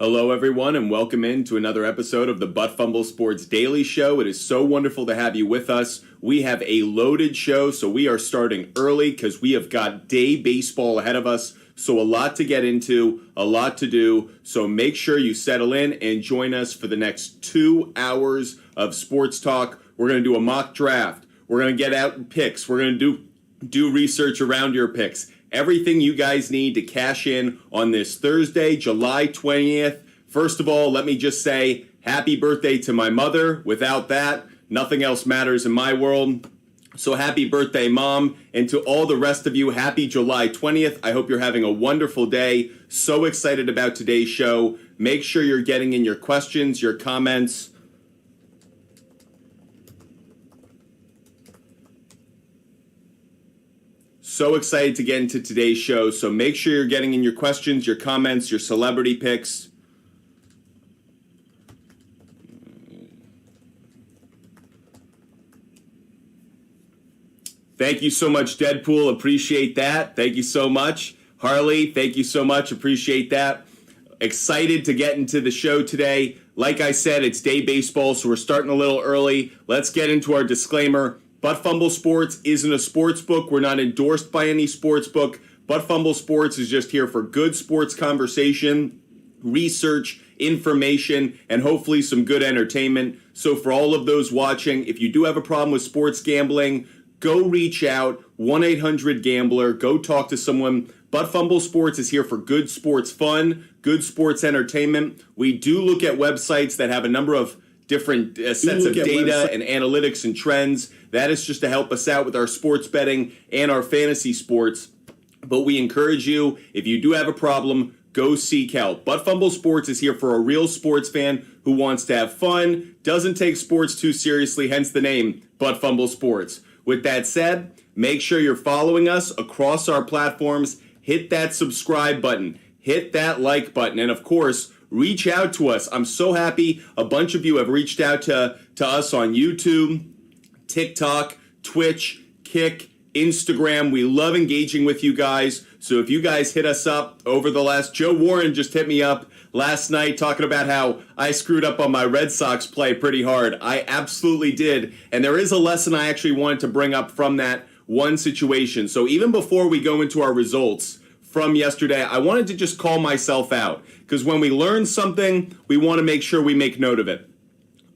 Hello, everyone, and welcome into another episode of the Fumble Sports Daily Show. It is so wonderful to have you with us. We have a loaded show, so we are starting early because we have got day baseball ahead of us. So a lot to get into, a lot to do. So make sure you settle in and join us for the next 2 hours of sports talk. We're going to do a mock draft. We're going to get out picks. We're going to do research around your picks. Everything you guys need to cash in on this Thursday, July 20th. First of all, let me just say happy birthday to my mother. Without that, nothing else matters in my world. So happy birthday, Mom. And to all the rest of you, happy July 20th. I hope you're having a wonderful day. So excited about today's show. Make sure you're getting in your questions, your comments. So excited to get into today's show. So make sure you're getting in your questions, your comments, your celebrity picks. Thank you so much, Deadpool. Appreciate that. Thank you so much. Harley, thank you so much. Appreciate that. Excited to get into the show today. Like I said, it's day baseball, so we're starting a little early. Let's get into our disclaimer. Fumble Sports isn't a sports book. We're not endorsed by any sports book. Fumble Sports is just here for good sports conversation, research, information, and hopefully some good entertainment. So for all of those watching, if you do have a problem with sports gambling, go reach out, 1-800-GAMBLER, go talk to someone. Fumble Sports is here for good sports fun, good sports entertainment. We do look at websites that have a number of different sets of data and analytics and trends. That is just to help us out with our sports betting and our fantasy sports. But we encourage you, if you do have a problem, go seek help. Fumble Sports is here for a real sports fan who wants to have fun, doesn't take sports too seriously, hence the name, Fumble Sports. With that said, make sure you're following us across our platforms. Hit that subscribe button. Hit that like button. And of course, reach out to us. I'm so happy a bunch of you have reached out to us on YouTube, TikTok, Twitch, Kick, Instagram. We love engaging with you guys. So if you guys hit us up over the last, Joe Warren just hit me up last night talking about how I screwed up on my Red Sox play pretty hard. I absolutely did. And there is a lesson I actually wanted to bring up from that one situation. So even before we go into our results from yesterday, I wanted to just call myself out. Because when we learn something, we want to make sure we make note of it.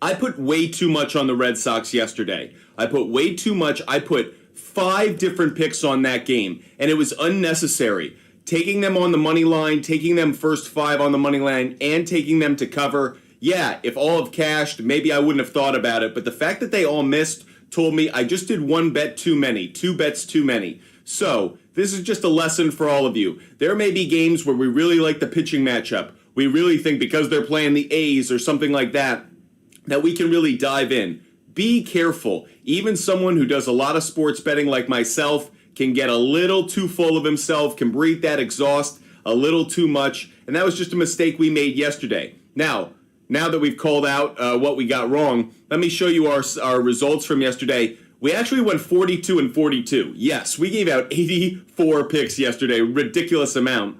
I put way too much on the Red Sox yesterday. I put way too much. I put 5 different picks on that game, and it was unnecessary. Taking them on the money line, taking them first 5 on the money line, and taking them to cover. Yeah, if all have cashed, maybe I wouldn't have thought about it. But the fact that they all missed told me I just did 1 bet too many, 2 bets too many. So this is just a lesson for all of you. There may be games where we really like the pitching matchup. We really think because they're playing the A's or something like that, that we can really dive in. Be careful. Even someone who does a lot of sports betting like myself can get a little too full of himself, can breathe that exhaust a little too much, and that was just a mistake we made yesterday. Now that we've called out what we got wrong, let me show you our results from yesterday. We actually went 42-42. Yes, we gave out 84 picks yesterday, ridiculous amount.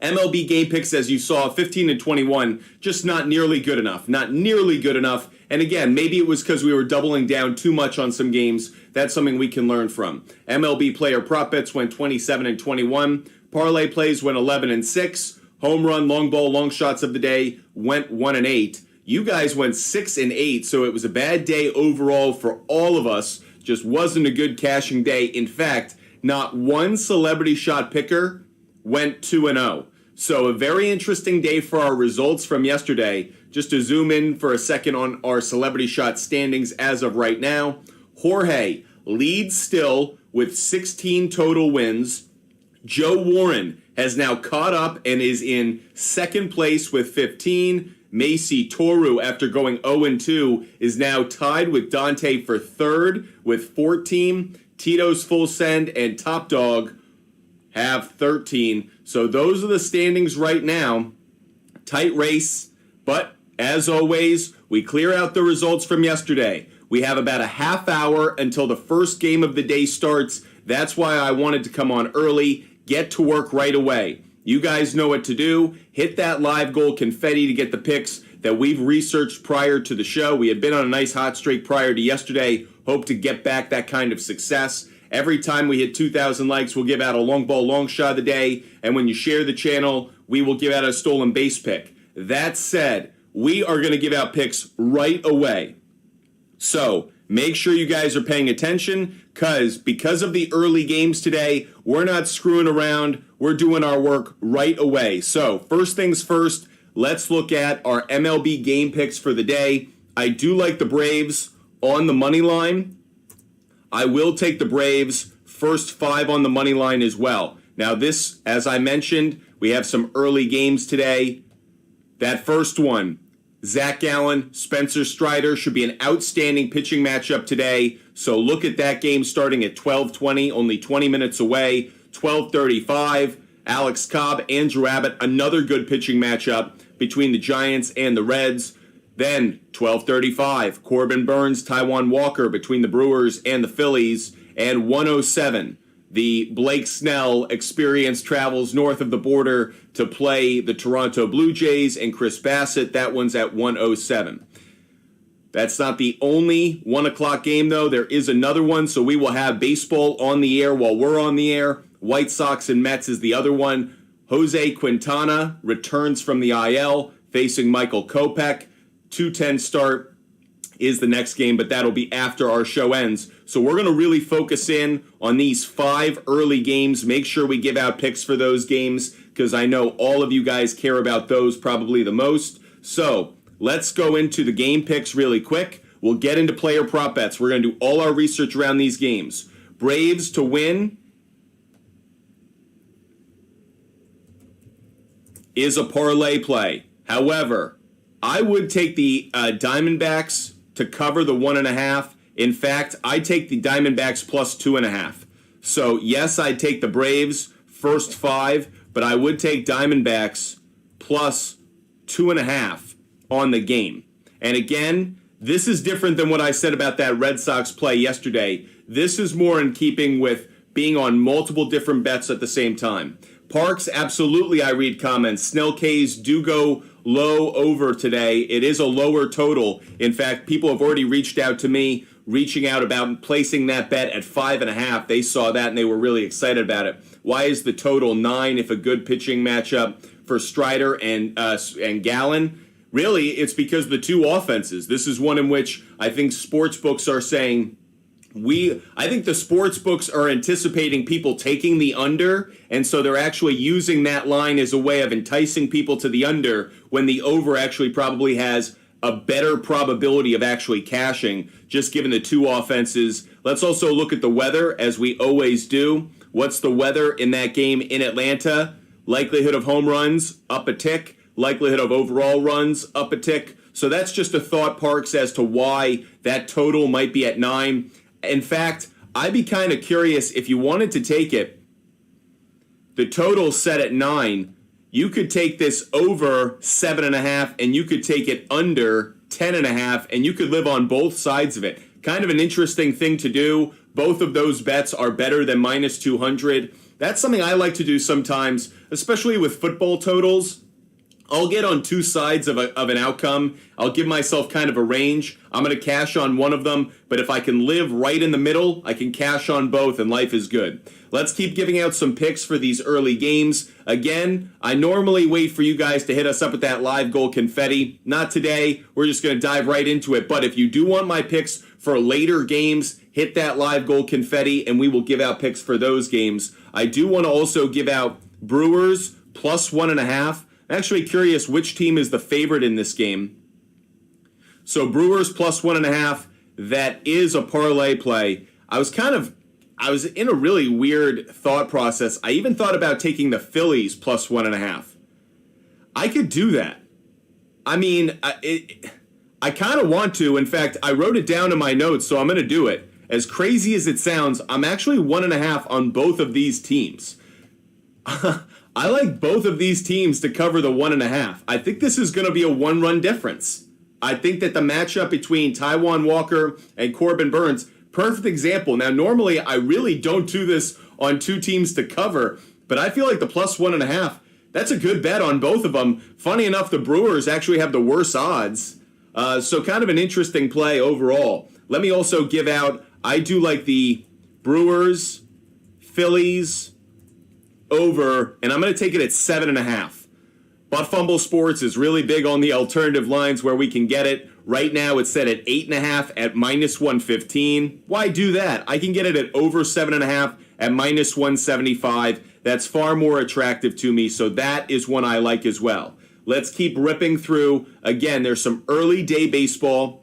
MLB game picks, as you saw, 15-21, just not nearly good enough. Not nearly good enough. And again, maybe it was because we were doubling down too much on some games. That's something we can learn from. MLB player prop bets went 27-21. Parlay plays went 11-6. Home run, long ball, long shots of the day went 1-8. You guys went 6-8, so it was a bad day overall for all of us. Just wasn't a good cashing day. In fact, not one celebrity shot picker went 2-0. So a very interesting day for our results from yesterday. Just to zoom in for a second on our celebrity shot standings as of right now. Jorge leads still with 16 total wins. Joe Warren has now caught up and is in second place with 15. Macy Toru, after going 0-2, is now tied with Dante for third with 14. Tito's Full Send and Top Dog have 13. So those are the standings right now. Tight race, but as always, we clear out the results from yesterday. We have about a half hour until the first game of the day starts. That's why I wanted to come on early, get to work right away. You guys know what to do. Hit that live goal confetti to get the picks that we've researched prior to the show. We had been on a nice hot streak prior to yesterday. Hope to get back that kind of success. Every time we hit 2,000 likes, we'll give out a long ball, long shot of the day. And when you share the channel, we will give out a stolen base pick. That said, we are going to give out picks right away. So make sure you guys are paying attention because of the early games today, we're not screwing around. We're doing our work right away. So first things first, let's look at our MLB game picks for the day. I do like the Braves on the money line. I will take the Braves first 5 on the money line as well. Now this, as I mentioned, we have some early games today. That first one, Zach Gallen, Spencer Strider, should be an outstanding pitching matchup today. So look at that game starting at 12:20, only 20 minutes away. 12:35, Alex Cobb, Andrew Abbott, another good pitching matchup between the Giants and the Reds. Then 12:35, Corbin Burnes, Taijuan Walker between the Brewers and the Phillies. And 107, the Blake Snell experience travels north of the border to play the Toronto Blue Jays and Chris Bassett. That one's at 107. That's not the only 1 o'clock game, though. There is another one, so we will have baseball on the air while we're on the air. White Sox and Mets is the other one. Jose Quintana returns from the IL, facing Michael Kopech. 2:10 start is the next game, but that'll be after our show ends. So we're going to really focus in on these 5 early games. Make sure we give out picks for those games because I know all of you guys care about those probably the most. So let's go into the game picks really quick. We'll get into player prop bets. We're going to do all our research around these games. Braves to win is a parlay play. However, I would take the Diamondbacks to cover the 1.5. In fact, I take the Diamondbacks plus 2.5. So yes, I'd take the Braves first 5, but I would take Diamondbacks plus 2.5 on the game. And again, this is different than what I said about that Red Sox play yesterday. This is more in keeping with being on multiple different bets at the same time. Parks, absolutely, I read comments. Snell K's do go low over today. It is a lower total. In fact, people have already reached out to me, reaching out about placing that bet at 5.5. They saw that and they were really excited about it. Why is the total 9 if a good pitching matchup for Strider and Gallen? Really, it's because of the two offenses. This is one in which I think sports books are saying I think the sports books are anticipating people taking the under, and so they're actually using that line as a way of enticing people to the under when the over actually probably has a better probability of actually cashing, just given the two offenses. Let's also look at the weather, as we always do. What's the weather in that game in Atlanta? Likelihood of home runs, up a tick. Likelihood of overall runs, up a tick. So that's just a thought, Parks, as to why that total might be at 9. In fact, I'd be kind of curious if you wanted to take it, the total set at 9, you could take this over 7.5 and you could take it under 10.5 and you could live on both sides of it. Kind of an interesting thing to do. Both of those bets are better than minus 200. That's something I like to do sometimes, especially with football totals. I'll get on two sides of an outcome. I'll give myself kind of a range. I'm going to cash on one of them, but if I can live right in the middle, I can cash on both, and life is good. Let's keep giving out some picks for these early games. Again, I normally wait for you guys to hit us up with that live goal confetti. Not today. We're just going to dive right into it. But if you do want my picks for later games, hit that live goal confetti, and we will give out picks for those games. I do want to also give out Brewers plus 1.5. I'm actually curious which team is the favorite in this game. So Brewers plus 1.5, that is a parlay play. I was in a really weird thought process. I even thought about taking the Phillies plus 1.5. I could do that. I mean, I kind of want to. In fact, I wrote it down in my notes, so I'm going to do it. As crazy as it sounds, I'm actually 1.5 on both of these teams. I like both of these teams to cover the 1.5. I think this is going to be a one-run difference. I think that the matchup between Taijuan Walker and Corbin Burnes, perfect example. Now, normally I really don't do this on two teams to cover, but I feel like the plus 1.5 That's a good bet on both of them. Funny enough, the Brewers actually have the worse odds. So kind of an interesting play overall. Let me also give out, I do like the Brewers, Phillies, over, and I'm going to take it at 7.5. But Fumble Sports is really big on the alternative lines where we can get it. Right now it's set at 8.5 at -115. Why do that? I can get it at over 7.5 at -175. That's far more attractive to me, so that is one I like as well. Let's keep ripping through. Again, there's some early day baseball.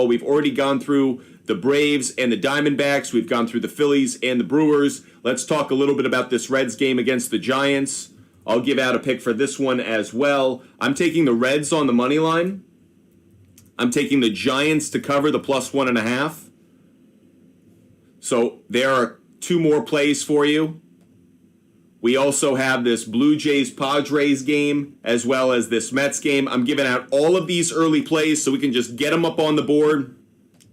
We've already gone through the Braves and the Diamondbacks. We've gone through the Phillies and the Brewers. Let's talk a little bit about this Reds game against the Giants. I'll give out a pick for this one as well. I'm taking the Reds on the money line. I'm taking the Giants to cover the +1.5. So there are two more plays for you. We also have this Blue Jays-Padres game as well as this Mets game. I'm giving out all of these early plays so we can just get them up on the board.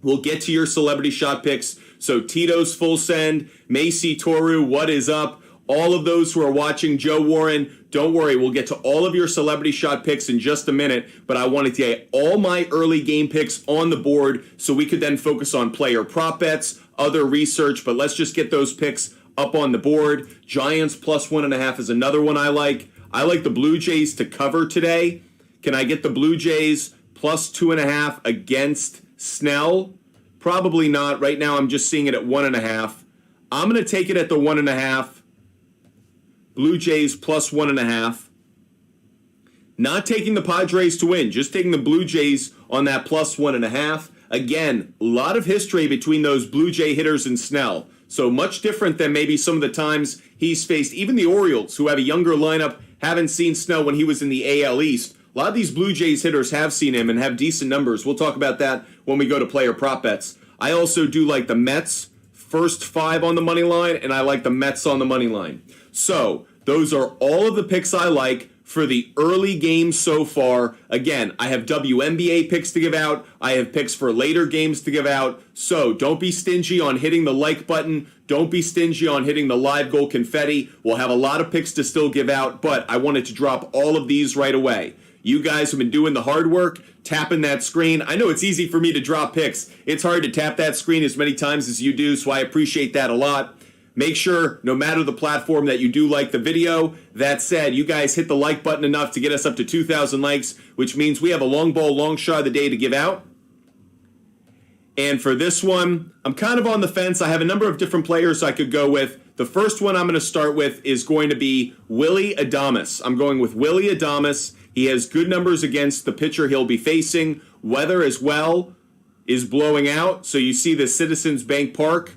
We'll get to your celebrity shot picks. So Tito's full send, Macy Toru, what is up? All of those who are watching, Joe Warren, don't worry, we'll get to all of your celebrity shot picks in just a minute, but I wanted to get all my early game picks on the board so we could then focus on player prop bets, other research, but let's just get those picks up on the board. Giants +1.5 is another one I like. I like the Blue Jays to cover today. Can I get the Blue Jays +2.5 against Snell? Probably not. Right now I'm just seeing it at 1.5. I'm going to take it at the 1.5. Blue Jays +1.5. Not taking the Padres to win, just taking the Blue Jays on that +1.5. Again, a lot of history between those Blue Jay hitters and Snell. So much different than maybe some of the times he's faced. Even the Orioles, who have a younger lineup, haven't seen Snell when he was in the AL East. A lot of these Blue Jays hitters have seen him and have decent numbers. We'll talk about that when we go to player prop bets. I also do like the Mets first 5 on the money line, and I like the Mets on the money line. So those are all of the picks I like for the early games so far. Again, I have WNBA picks to give out. I have picks for later games to give out. So don't be stingy on hitting the like button. Don't be stingy on hitting the live goal confetti. We'll have a lot of picks to still give out, but I wanted to drop all of these right away. You guys have been doing the hard work, tapping that screen. I know it's easy for me to drop picks. It's hard to tap that screen as many times as you do, so I appreciate that a lot. Make sure, no matter the platform, that you do like the video. That said, you guys hit the like button enough to get us up to 2,000 likes, which means we have a long ball, long shot of the day to give out. And for this one, I'm kind of on the fence. I have a number of different players I could go with. The first one I'm going to start with is going to be Willy Adames. I'm going with Willy Adames. He has good numbers against the pitcher he'll be facing. Weather as well is blowing out. So you see the Citizens Bank Park.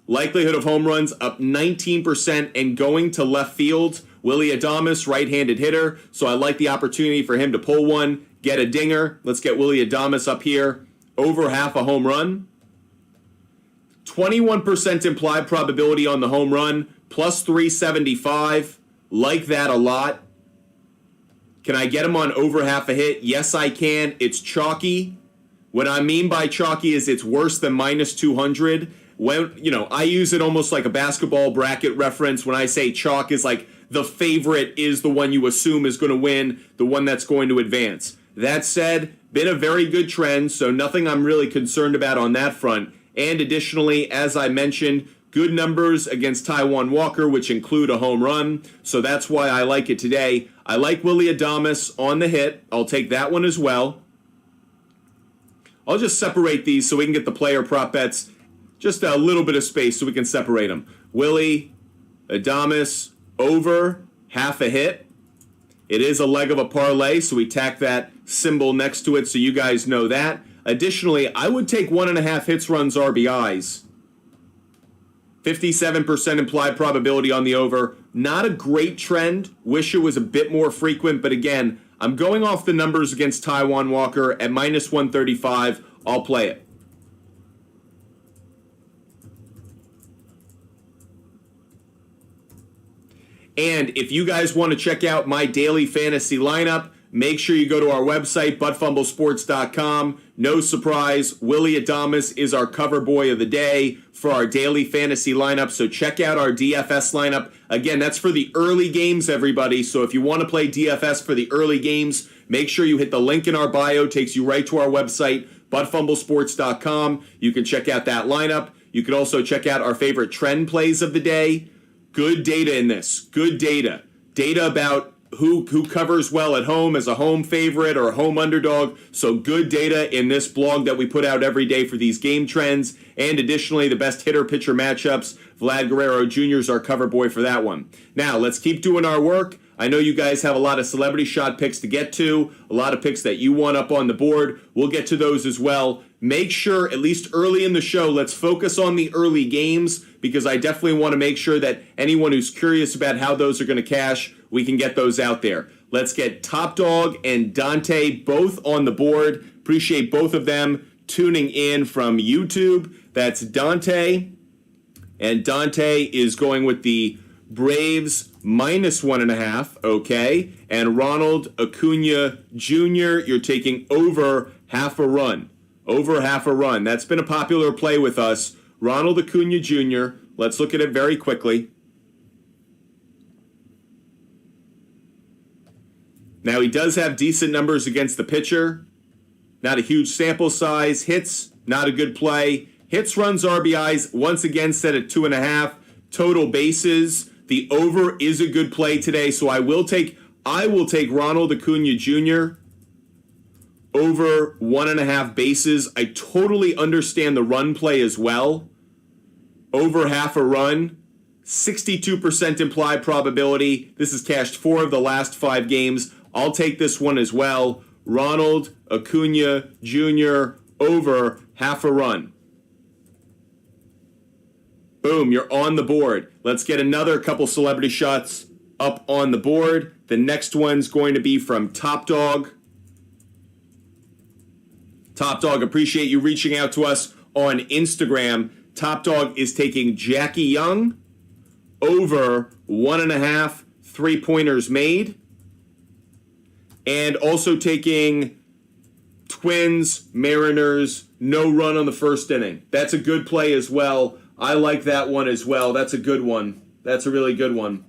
Likelihood of home runs up 19% and going to left field. Willy Adames, right-handed hitter. So I like the opportunity for him to pull one, get a dinger. Let's get Willy Adames up here. Over half a home run. 21% implied probability on the home run. +375. Like that a lot. Can I get him on over half a hit? Yes, I can. It's chalky. What I mean by chalky is it's worse than -200. When, I use it almost like a basketball bracket reference when I say chalk is like the favorite is the one you assume is going to win, the one that's going to advance. That said, been a very good trend, so nothing I'm really concerned about on that front. And additionally, as I mentioned, good numbers against Taijuan Walker, which include a home run, so that's why I like it today. I like Willy Adames on the hit. I'll take that one as well. I'll just separate these so we can get the player prop bets. Just a little bit of space so we can separate them. Willy Adames over half a hit. It is a leg of a parlay, so we tack that symbol next to it so you guys know that. Additionally, I would take 1.5 hits, runs, RBIs. 57% implied probability on the over. Not a great trend. Wish it was a bit more frequent, but again, I'm going off the numbers against Taijuan Walker at -135. I'll play it. And if you guys want to check out my daily fantasy lineup, make sure you go to our website, buttfumblesports.com. No surprise, Willie Adamas is our cover boy of the day for our daily fantasy lineup. So check out our DFS lineup. Again, that's for the early games, everybody. So if you want to play DFS for the early games, make sure you hit the link in our bio. Takes you right to our website, buttfumblesports.com. You can check out that lineup. You can also check out our favorite trend plays of the day. Good data in this. Good data. Data about who covers well at home as a home favorite or a home underdog. So good data in this blog that we put out every day for these game trends. And additionally, the best hitter-pitcher matchups. Vlad Guerrero Jr. is our cover boy for that one. Now, let's keep doing our work. I know you guys have a lot of celebrity shot picks to get to, a lot of picks that you want up on the board. We'll get to those as well. Make sure, at least early in the show, let's focus on the early games, because I definitely want to make sure that anyone who's curious about how those are going to cash, we can get those out there. Let's get Top Dog and Dante both on the board. Appreciate both of them tuning in from YouTube. That's Dante. And Dante is going with the Braves -1.5, okay. And Ronald Acuna Jr., you're taking over half a run. Over half a run. That's been a popular play with us. Ronald Acuna Jr., let's look at it very quickly. Now, he does have decent numbers against the pitcher. Not a huge sample size. Hits, not a good play. Hits, runs, RBIs, once again set at 2.5. Total bases. The over is a good play today, so I will take Ronald Acuna Jr. over 1.5 bases. I totally understand the run play as well. Over half a run, 62% implied probability. This has cashed 4 of the last 5 games. I'll take this one as well. Ronald Acuna Jr. over half a run. Boom, you're on the board. Let's get another couple celebrity shots up on the board. The next one's going to be from Top Dog. Top Dog, appreciate you reaching out to us on Instagram. Top Dog is taking Jackie Young over 1.5 3-pointers made. And also taking Twins, Mariners, no run on the first inning. That's a good play as well. I like that one as well. That's a good one. That's a really good one.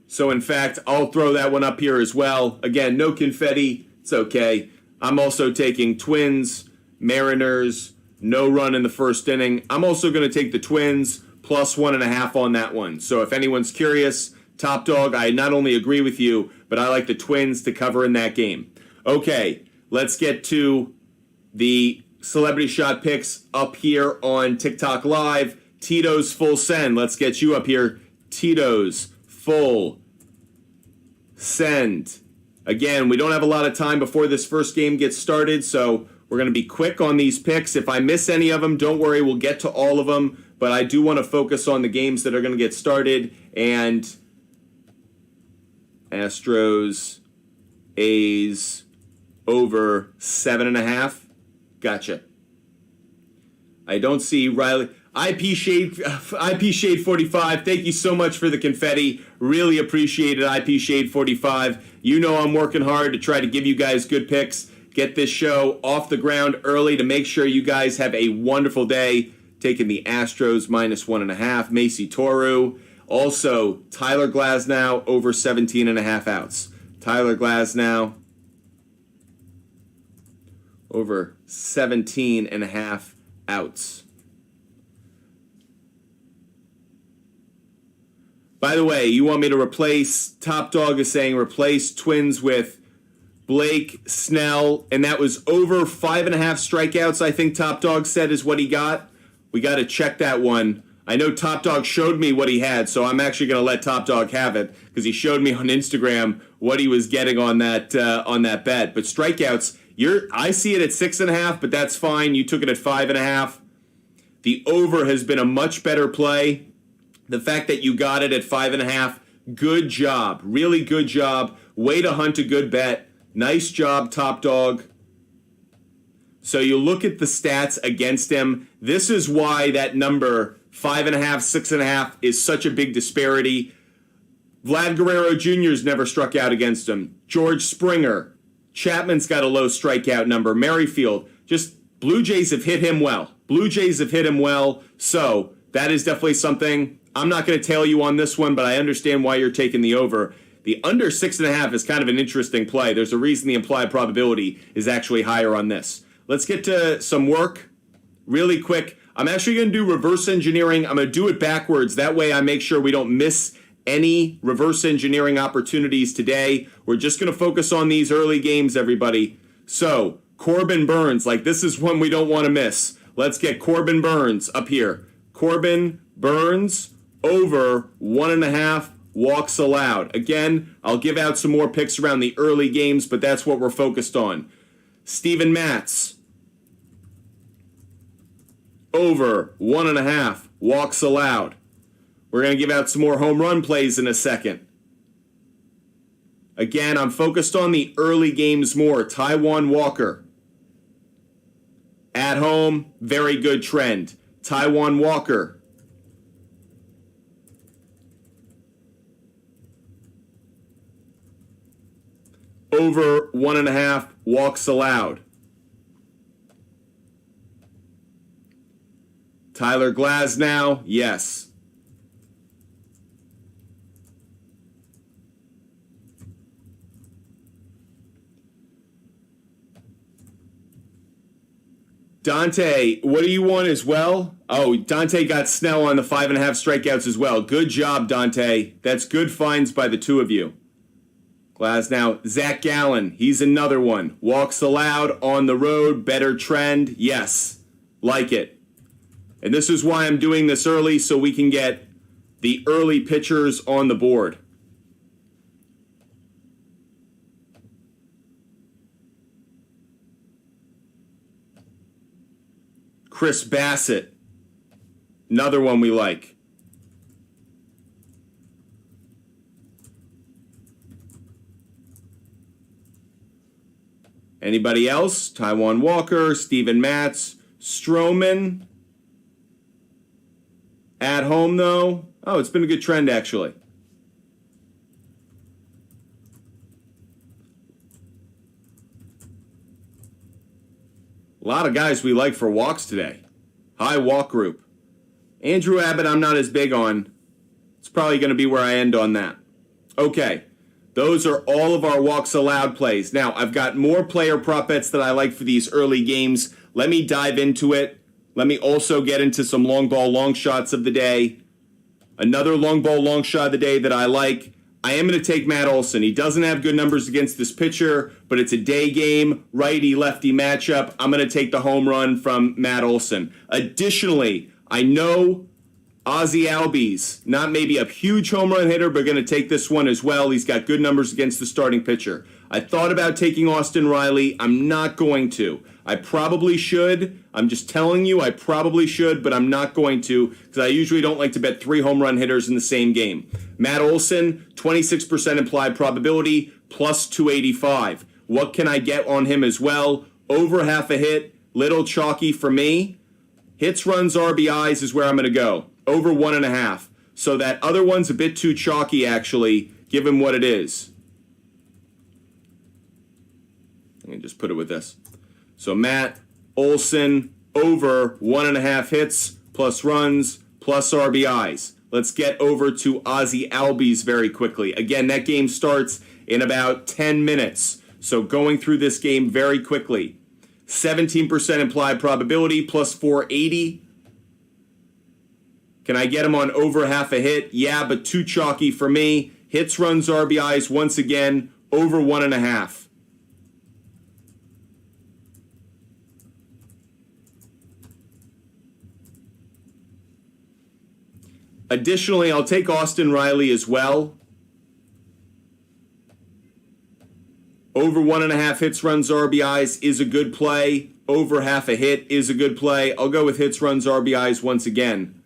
So, in fact, I'll throw that one up here as well. Again, no confetti. It's okay. I'm also taking Twins, Mariners, no run in the first inning. I'm also going to take the Twins plus 1.5 on that one. So if anyone's curious, Top Dog, I not only agree with you, but I like the Twins to cover in that game. Okay, let's get to the celebrity shot picks up here on TikTok Live. Tito's Full Send. Let's get you up here. Tito's Full Send. Again, we don't have a lot of time before this first game gets started, so we're going to be quick on these picks. If I miss any of them, don't worry, we'll get to all of them. But I do want to focus on the games that are going to get started. And Astros, A's, over 7.5. Gotcha. I don't see Riley. IP Shade 45, thank you so much for the confetti. Really appreciate it, IP Shade 45. You know I'm working hard to try to give you guys good picks, get this show off the ground early to make sure you guys have a wonderful day. Taking the Astros -1.5, Macy Toru. Also, Tyler Glasnow over 17.5 outs. Tyler Glasnow over 17.5 outs. By the way, you want me to replace, Top Dog is saying replace Twins with Blake Snell, and that was over 5.5 strikeouts, I think Top Dog said is what he got. We got to check that one. I know Top Dog showed me what he had, so I'm actually going to let Top Dog have it because he showed me on Instagram what he was getting on that bet. But strikeouts, I see it at 6.5, but that's fine. You took it at 5.5. The over has been a much better play. The fact that you got it at 5.5, good job. Really good job. Way to hunt a good bet. Nice job, Top Dog. So you look at the stats against him. This is why that number 5.5, 6.5 is such a big disparity. Vlad Guerrero Jr.'s never struck out against him. George Springer. Chapman's got a low strikeout number. Merrifield. Just Blue Jays have hit him well. Blue Jays have hit him well. So that is definitely something. I'm not going to tail you on this one, but I understand why you're taking the over. The under 6.5 is kind of an interesting play. There's a reason the implied probability is actually higher on this. Let's get to some work really quick. I'm actually going to do reverse engineering. I'm going to do it backwards. That way I make sure we don't miss any reverse engineering opportunities today. We're just going to focus on these early games, everybody. So, Corbin Burns, like this is one we don't want to miss. Let's get Corbin Burns up here. Corbin Burns over 1.5 walks allowed. Again, I'll give out some more picks around the early games, but that's what we're focused on. Steven Matz over 1.5 walks allowed. We're going to give out some more home run plays in a second. Again, I'm focused on the early games more. Taijuan Walker. At home, very good trend. Taijuan Walker. Over 1.5 walks allowed. Tyler Glasnow, yes. Dante, what do you want as well? Oh, Dante got Snell on the 5.5 strikeouts as well. Good job, Dante. That's good finds by the two of you. Glasnow, Zach Gallen, he's another one. Walks allowed on the road, better trend. Yes, like it. And this is why I'm doing this early, so we can get the early pitchers on the board. Chris Bassett, another one we like. Anybody else? Taijuan Walker, Steven Matz, Stroman. At home, though. Oh, it's been a good trend, actually. A lot of guys we like for walks today. High walk group. Andrew Abbott, I'm not as big on. It's probably going to be where I end on that. Okay. Those are all of our walks allowed plays. Now, I've got more player prop bets that I like for these early games. Let me dive into it. Let me also get into some long ball, long shots of the day. Another long ball, long shot of the day that I like. I am going to take Matt Olson. He doesn't have good numbers against this pitcher, but it's a day game, righty-lefty matchup. I'm going to take the home run from Matt Olson. Additionally, I know Ozzie Albies, not maybe a huge home run hitter, but going to take this one as well. He's got good numbers against the starting pitcher. I thought about taking Austin Riley. I'm not going to. I probably should. I'm just telling you I probably should, but I'm not going to because I usually don't like to bet 3 home run hitters in the same game. Matt Olson, 26% implied probability, plus 285. What can I get on him as well? Over half a hit, little chalky for me. Hits, runs, RBIs is where I'm going to go. Over 1.5. So that other one's a bit too chalky, actually, given what it is. Let me just put it with this. So Matt Olson, over 1.5 hits, plus runs, plus RBIs. Let's get over to Ozzie Albies very quickly. Again, that game starts in about 10 minutes. So going through this game very quickly. 17% implied probability, plus 480. Can I get him on over half a hit? Yeah, but too chalky for me. Hits, runs, RBIs, once again, over 1.5. Additionally, I'll take Austin Riley as well. Over 1.5 hits, runs, RBIs is a good play. Over half a hit is a good play. I'll go with hits, runs, RBIs once again.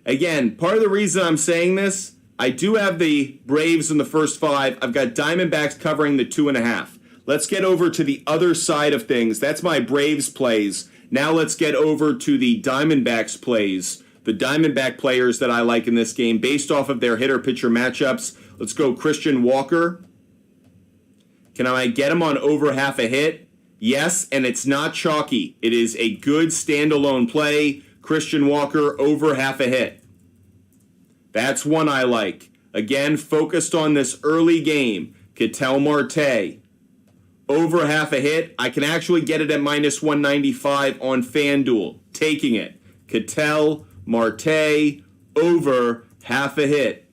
Again, part of the reason I'm saying this, I do have the Braves in the first 5. I've got Diamondbacks covering the 2.5. let's get over to the other side of things. That's my Braves plays. Now let's get over to the Diamondbacks plays. The Diamondback players that I like in this game based off of their hitter-pitcher matchups. Let's go Christian Walker. Can I get him on over half a hit? Yes, and it's not chalky. It is a good standalone play. Christian Walker over half a hit. That's one I like. Again, focused on this early game. Ketel Marte. Over half a hit. I can actually get it at minus 195 on FanDuel. Taking it. Ketel Marte over half a hit.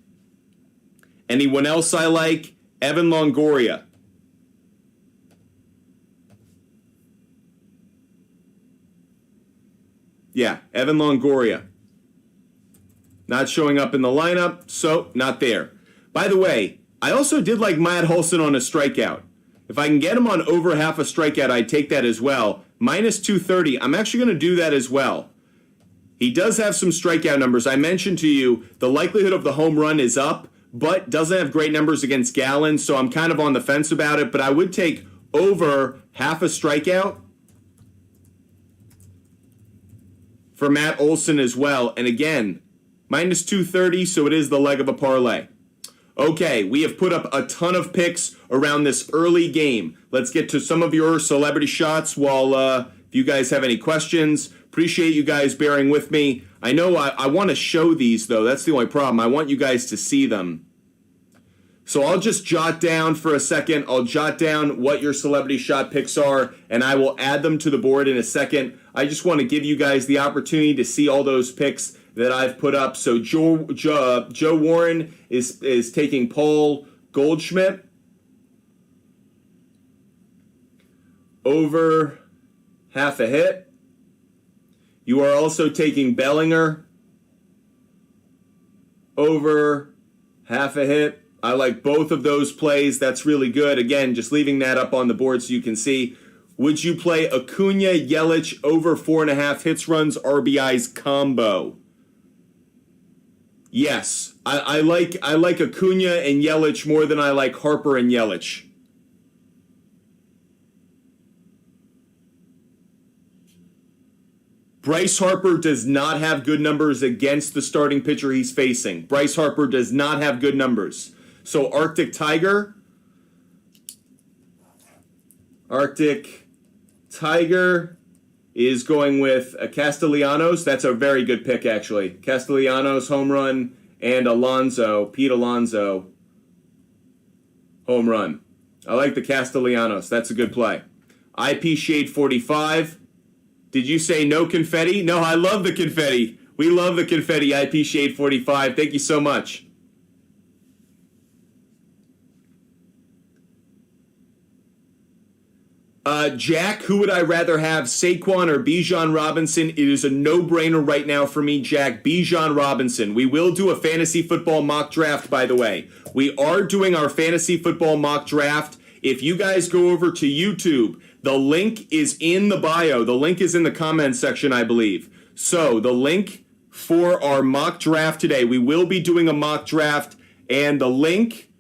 Anyone else I like? Evan Longoria. Yeah, Evan Longoria. Not showing up in the lineup, so not there. By the way, I also did like Matt Olson on a strikeout. If I can get him on over half a strikeout, I'd take that as well. Minus 230, I'm actually going to do that as well. He does have some strikeout numbers. I mentioned to you the likelihood of the home run is up, but doesn't have great numbers against Gallen, so I'm kind of on the fence about it. But I would take over half a strikeout for Matt Olson as well. And again, minus 230, so it is the leg of a parlay. Okay, we have put up a ton of picks around this early game. Let's get to some of your celebrity shots while if you guys have any questions. Appreciate you guys bearing with me. I know I want to show these, though. That's the only problem. I want you guys to see them. So I'll just jot down for a second. I'll jot down what your celebrity shot picks are, and I will add them to the board in a second. I just want to give you guys the opportunity to see all those picks that I've put up. So Joe Warren is taking Paul Goldschmidt over half a hit. You are also taking Bellinger over half a hit. I like both of those plays. That's really good. Again, just leaving that up on the board so you can see. Would you play Acuna, Yelich over 4.5 hits, runs, RBIs combo? Yes. I like Acuna and Yelich more than I like Harper and Yelich. Bryce Harper does not have good numbers against the starting pitcher he's facing. Bryce Harper does not have good numbers. So Arctic Tiger is going with Castellanos. That's a very good pick, actually. Castellanos, home run, and Pete Alonso, home run. I like the Castellanos. That's a good play. IP Shade 45. Did you say no confetti? No, I love the confetti. We love the confetti, IP Shade 45. Thank you so much. Jack, who would I rather have, Saquon or Bijan Robinson? It is a no-brainer right now for me, Jack. Bijan Robinson. We will do a fantasy football mock draft, by the way. We are doing our fantasy football mock draft. If you guys go over to YouTube, the link is in the bio. The link is in the comments section, I believe. So the link for our mock draft today, we will be doing a mock draft, and the link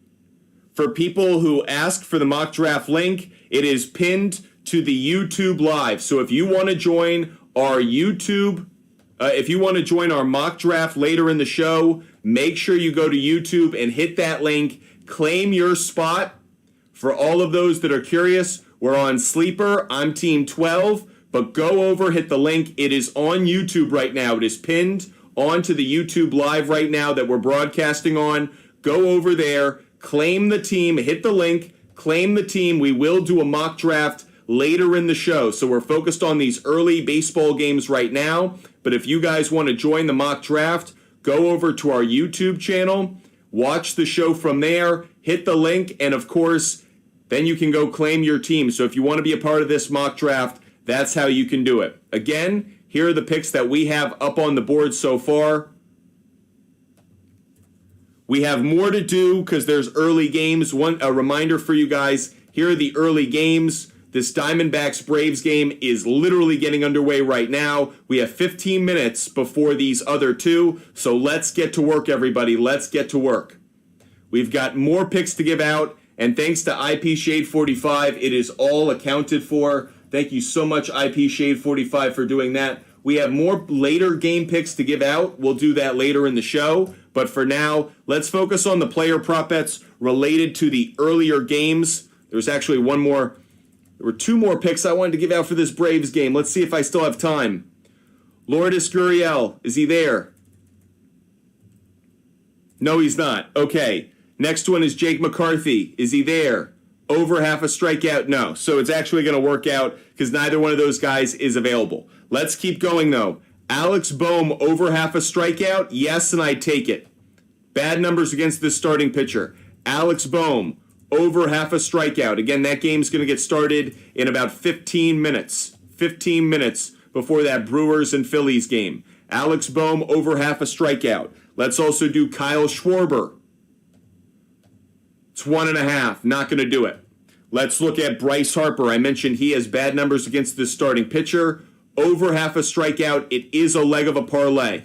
for people who ask for the mock draft link, it is pinned to the YouTube live. So if you want to join our YouTube, if you want to join our mock draft later in the show, make sure you go to YouTube and hit that link. Claim your spot. For all of those that are curious, we're on Sleeper. I'm Team 12. But go over, hit the link. It is on YouTube right now. It is pinned onto the YouTube live right now that we're broadcasting on. Go over there, claim the team, hit the link, claim the team. We will do a mock draft later in the show. So we're focused on these early baseball games right now. But if you guys want to join the mock draft, go over to our YouTube channel, watch the show from there, hit the link, and of course, then you can go claim your team. So if you want to be a part of this mock draft, that's how you can do it. Again, here are the picks that we have up on the board so far. We have more to do because there's early games. A reminder for you guys, here are the early games. This Diamondbacks-Braves game is literally getting underway right now. We have 15 minutes before these other two, so let's get to work, everybody. Let's get to work. We've got more picks to give out, And thanks to IP Shade 45, it is all accounted for. Thank you so much, IP Shade 45, for doing that. We have more later game picks to give out. We'll do that later in the show. But for now, let's focus on the player prop bets related to the earlier games. There's actually one more. There were two more picks I wanted to give out for this Braves game. Let's see if I still have time. Lourdes Gurriel, is he there? No, he's not. Okay. Next one is Jake McCarthy. Is he there? Over half a strikeout? No. So it's actually going to work out because neither one of those guys is available. Let's keep going, though. Alex Bohm, over half a strikeout? Yes, and I take it. Bad numbers against this starting pitcher. Alex Bohm, over half a strikeout. Again, that game's going to get started in about 15 minutes. 15 minutes before that Brewers and Phillies game. Alex Bohm, over half a strikeout. Let's also do Kyle Schwarber. It's 1.5. Not going to do it. Let's look at Bryce Harper. I mentioned he has bad numbers against this starting pitcher. Over half a strikeout. It is a leg of a parlay.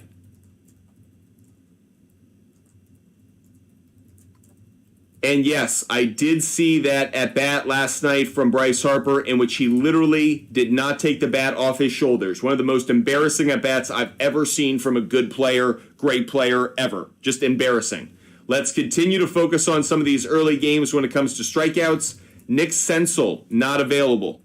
And yes, I did see that at bat last night from Bryce Harper in which he literally did not take the bat off his shoulders. One of the most embarrassing at bats I've ever seen from a good player, great player, ever. Just embarrassing. Let's continue to focus on some of these early games when it comes to strikeouts. Nick Senzel, not available.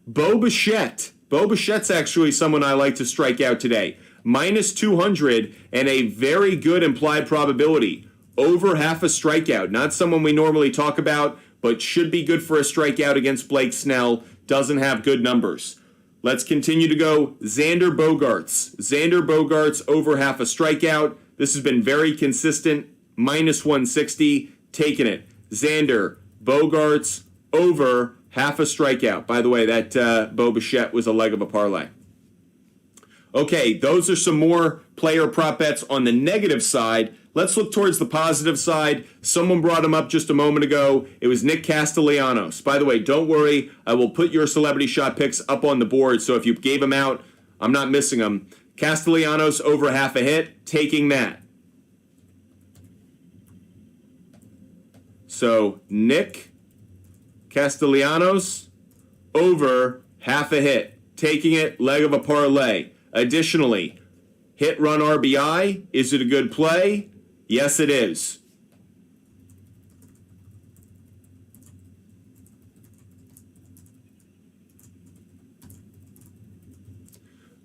Bo Bichette. Bo Bichette's actually someone I like to strike out today. Minus 200 and a very good implied probability. Over half a strikeout. Not someone we normally talk about, but should be good for a strikeout against Blake Snell. Doesn't have good numbers. Let's continue to go Xander Bogaerts. Xander Bogaerts over half a strikeout. This has been very consistent. Minus 160. Taking it. Xander Bogaerts over half a strikeout. By the way, that Bo Bichette was a leg of a parlay. Okay, those are some more player prop bets on the negative side. Let's look towards the positive side. Someone brought him up just a moment ago. It was Nick Castellanos. By the way, don't worry. I will put your celebrity shot picks up on the board, so if you gave them out, I'm not missing them. Castellanos over half a hit, taking that. So Nick Castellanos over half a hit, taking it, leg of a parlay. Additionally, hit run RBI, is it a good play? Yes, it is.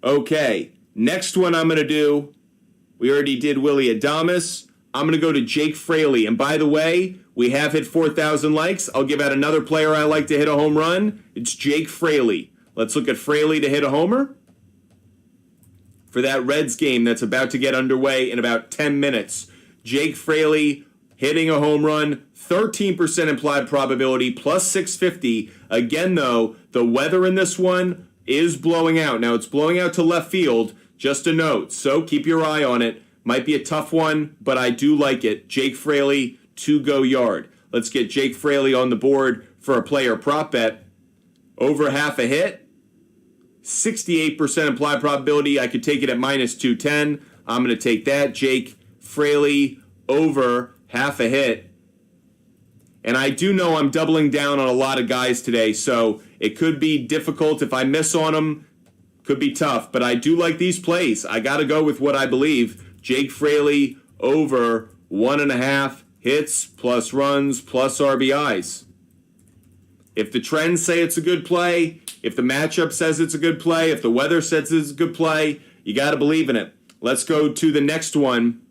Okay, next one I'm going to do, we already did Willie Adames. I'm going to go to Jake Fraley. And by the way, we have hit 4,000 likes. I'll give out another player I like to hit a home run. It's Jake Fraley. Let's look at Fraley to hit a homer for that Reds game that's about to get underway in about 10 minutes. Jake Fraley hitting a home run, 13% implied probability, plus 650. Again, though, the weather in this one is blowing out. Now, it's blowing out to left field, just a note, so keep your eye on it. Might be a tough one, but I do like it. Jake Fraley, 2-go yard. Let's get Jake Fraley on the board for a player prop bet. Over half a hit, 68% implied probability. I could take it at minus 210. I'm going to take that. Jake Fraley over half a hit. And I do know I'm doubling down on a lot of guys today, so it could be difficult if I miss on them. Could be tough, but I do like these plays. I got to go with what I believe. Jake Fraley over 1.5 hits plus runs plus RBIs. If the trends say it's a good play, if the matchup says it's a good play, if the weather says it's a good play, you got to believe in it. Let's go to the next one,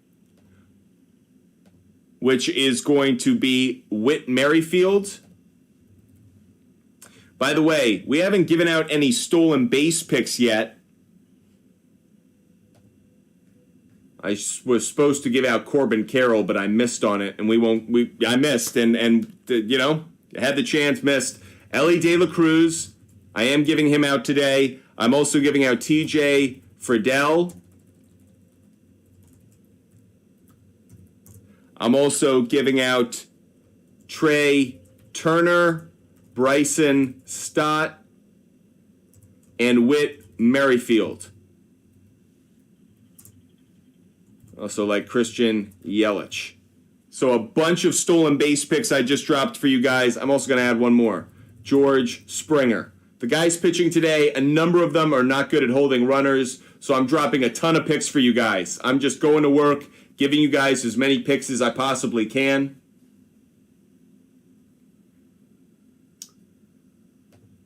which is going to be Whit Merrifield. By the way, we haven't given out any stolen base picks yet. I was supposed to give out Corbin Carroll, but I missed on it, and I missed, and had the chance, missed. Ellie De La Cruz, I am giving him out today. I'm also giving out TJ Friedel. I'm also giving out Trey Turner, Bryson Stott, and Whit Merrifield. Also like Christian Yelich. So a bunch of stolen base picks I just dropped for you guys. I'm also going to add one more. George Springer. The guys pitching today, a number of them are not good at holding runners, so I'm dropping a ton of picks for you guys. I'm just going to work, giving you guys as many picks as I possibly can.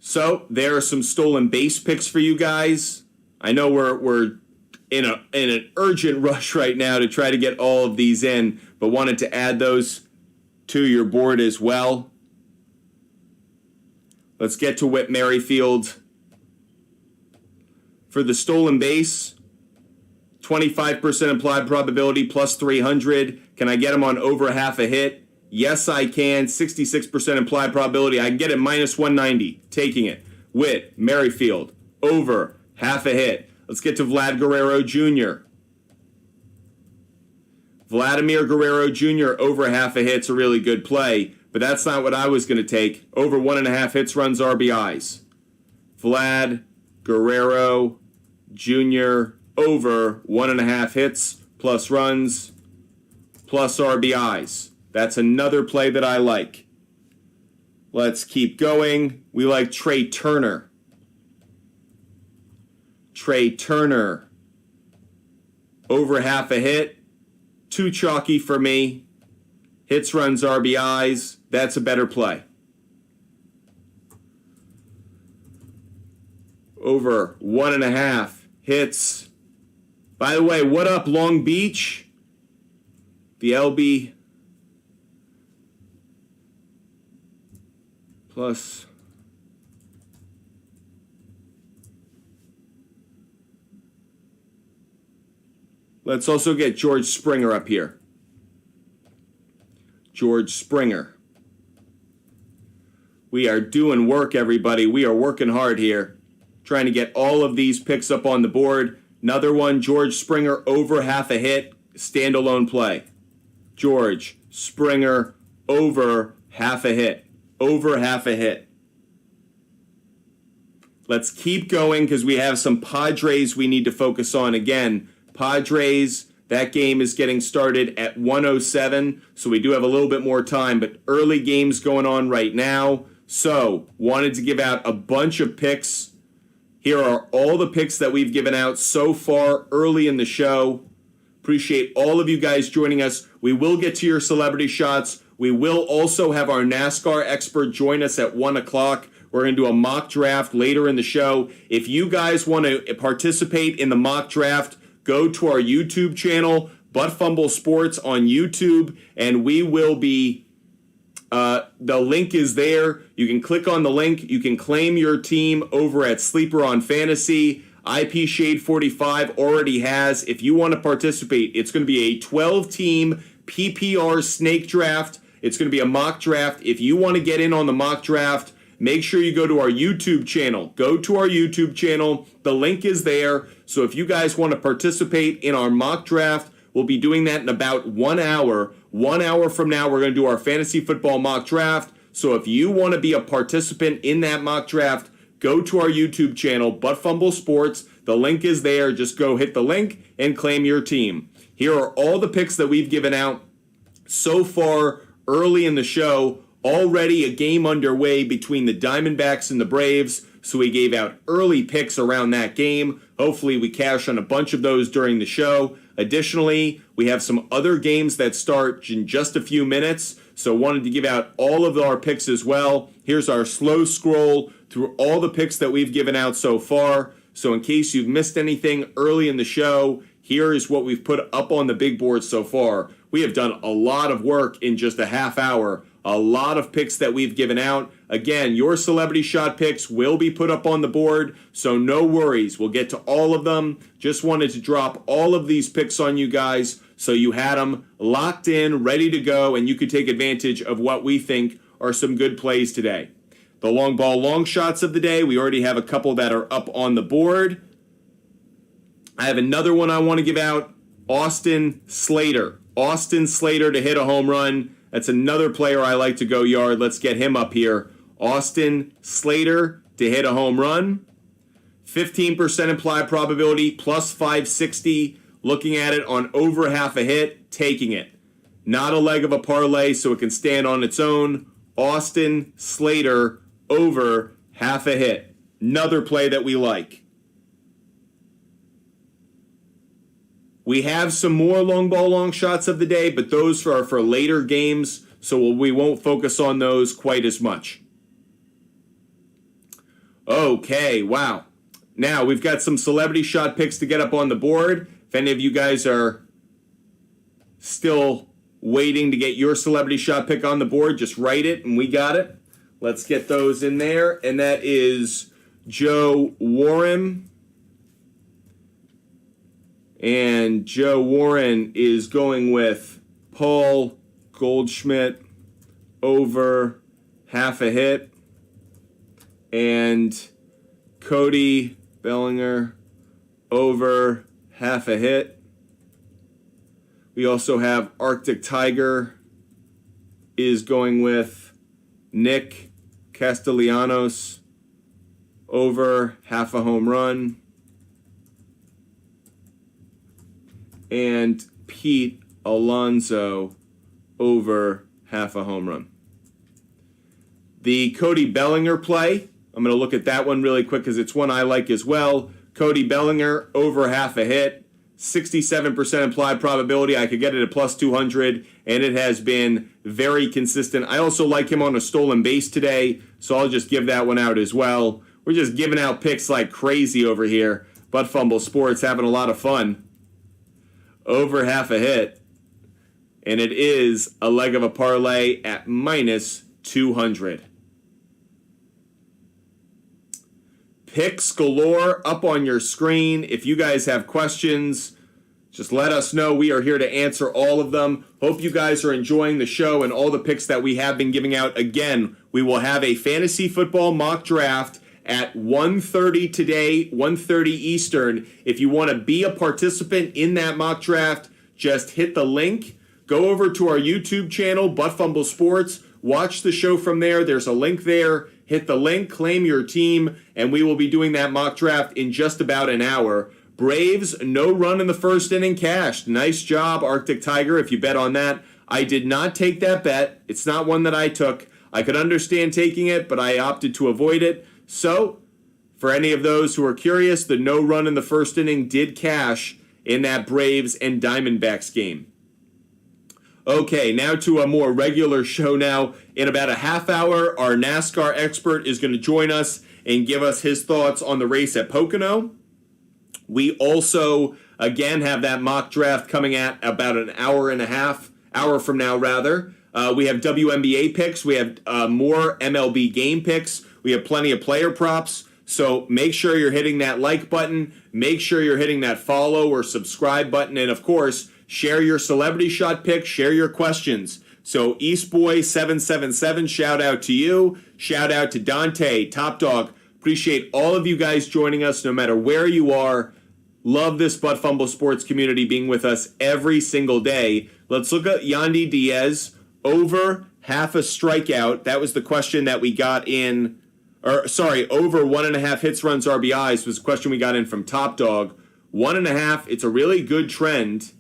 So there are some stolen base picks for you guys. I know we're in an urgent rush right now to try to get all of these in, but wanted to add those to your board as well. Let's get to Whit Merrifield. For the stolen base, 25% implied probability plus 300. Can I get him on over half a hit? Yes, I can. 66% implied probability. I can get it minus 190. Taking it. Whit Merrifield, over half a hit. Let's get to Vlad Guerrero Jr. Vladimir Guerrero Jr. over half a hit's a really good play, but that's not what I was going to take. Over 1.5 hits, runs, RBIs. Vlad Guerrero Jr. over 1.5 hits, plus runs, plus RBIs. That's another play that I like. Let's keep going. We like Trey Turner. Trey Turner over half a hit. Too chalky for me. Hits, runs, RBIs. That's a better play. Over 1.5 hits. By the way, what up, Long Beach? The LB plus. Let's also get George Springer up here. George Springer. We are doing work, everybody. We are working hard here. Trying to get all of these picks up on the board. Another one, George Springer over half a hit. Standalone play. George Springer over half a hit. Over half a hit. Let's keep going because we have some Padres we need to focus on again. Padres, that game is getting started at 1:07, so we do have a little bit more time, but early games going on right now. So, wanted to give out a bunch of picks. Here are all the picks that we've given out so far early in the show. Appreciate all of you guys joining us. We will get to your celebrity shots. We will also have our NASCAR expert join us at 1 o'clock. We're going to do a mock draft later in the show. If you guys want to participate in the mock draft, go to our YouTube channel, Fumble Sports on YouTube, and we will be, the link is there. You can click on the link. You can claim your team over at Sleeper on Fantasy. IP Shade 45 already has. If you want to participate, it's going to be a 12-team PPR snake draft. It's going to be a mock draft. If you want to get in on the mock draft, make sure you go to our YouTube channel. Go to our YouTube channel. The link is there. So if you guys want to participate in our mock draft, we'll be doing that in about 1 hour. 1 hour from now, we're going to do our fantasy football mock draft. So if you want to be a participant in that mock draft, go to our YouTube channel, Fumble Sports. The link is there. Just go hit the link and claim your team. Here are all the picks that we've given out so far early in the show. Already a game underway between the Diamondbacks and the Braves, so we gave out early picks around that game. Hopefully we cash on a bunch of those during the show. Additionally, we have some other games that start in just a few minutes, so wanted to give out all of our picks as well. Here's our slow scroll through all the picks that we've given out so far. So in case you've missed anything early in the show, here is what we've put up on the big board so far. We have done a lot of work in just a half hour. A lot of picks that we've given out. Again, your celebrity shot picks will be put up on the board, so no worries. We'll get to all of them. Just wanted to drop all of these picks on you guys so you had them locked in, ready to go, and you could take advantage of what we think are some good plays today. The long ball long shots of the day, we already have a couple that are up on the board. I have another one I want to give out, Austin Slater. Austin Slater to hit a home run. That's another player I like to go yard. Let's get him up here. Austin Slater to hit a home run. 15% implied probability, plus 560. Looking at it on over half a hit, taking it. Not a leg of a parlay, so it can stand on its own. Austin Slater over half a hit. Another play that we like. We have some more long ball, long shots of the day, but those are for later games, so we won't focus on those quite as much. Okay, wow. Now, we've got some celebrity shot picks to get up on the board. If any of you guys are still waiting to get your celebrity shot pick on the board, just write it, and we got it. Let's get those in there, and that is Joe Warren. And Joe Warren is going with Paul Goldschmidt over half a hit. And Cody Bellinger over half a hit. We also have Arctic Tiger is going with Nick Castellanos over half a home run. And Pete Alonso over half a home run. The Cody Bellinger play, I'm going to look at that one really quick because it's one I like as well. Cody Bellinger over half a hit, 67% implied probability. I could get it at plus 200, and it has been very consistent. I also like him on a stolen base today, so I'll just give that one out as well. We're just giving out picks like crazy over here. But Fumble Sports having a lot of fun. Over half a hit, and it is a leg of a parlay at minus 200. Picks galore up on your screen. If you guys have questions, just let us know. We are here to answer all of them. Hope you guys are enjoying the show and all the picks that we have been giving out. Again, we will have a fantasy football mock draft at 1:30 today, 1:30 Eastern. If you want to be a participant in that mock draft, just hit the link. Go over to our YouTube channel, Butt Fumble Sports. Watch the show from there. There's a link there. Hit the link, claim your team, and we will be doing that mock draft in just about an hour. Braves, no run in the first inning cashed. Nice job, Arctic Tiger, if you bet on that. I did not take that bet. It's not one that I took. I could understand taking it, but I opted to avoid it. So, for any of those who are curious, the no run in the first inning did cash in that Braves and Diamondbacks game. Okay, now to a more regular show now. In about a half hour, our NASCAR expert is going to join us and give us his thoughts on the race at Pocono. We also, again, have that mock draft coming at about an hour from now, rather. We have WNBA picks. We have more MLB game picks. We have plenty of player props. So make sure you're hitting that like button. Make sure you're hitting that follow or subscribe button. And, of course, share your celebrity shot picks. Share your questions. So Eastboy777, shout out to you. Shout out to Dante, Top Dog. Appreciate all of you guys joining us no matter where you are. Love this Butt Fumble Sports community being with us every single day. Let's look at Yandy Diaz over half a strikeout. That was the question that we got in. Over 1.5 hits, runs, RBIs was a question we got in from Top Dog. 1.5, it's a really good trend.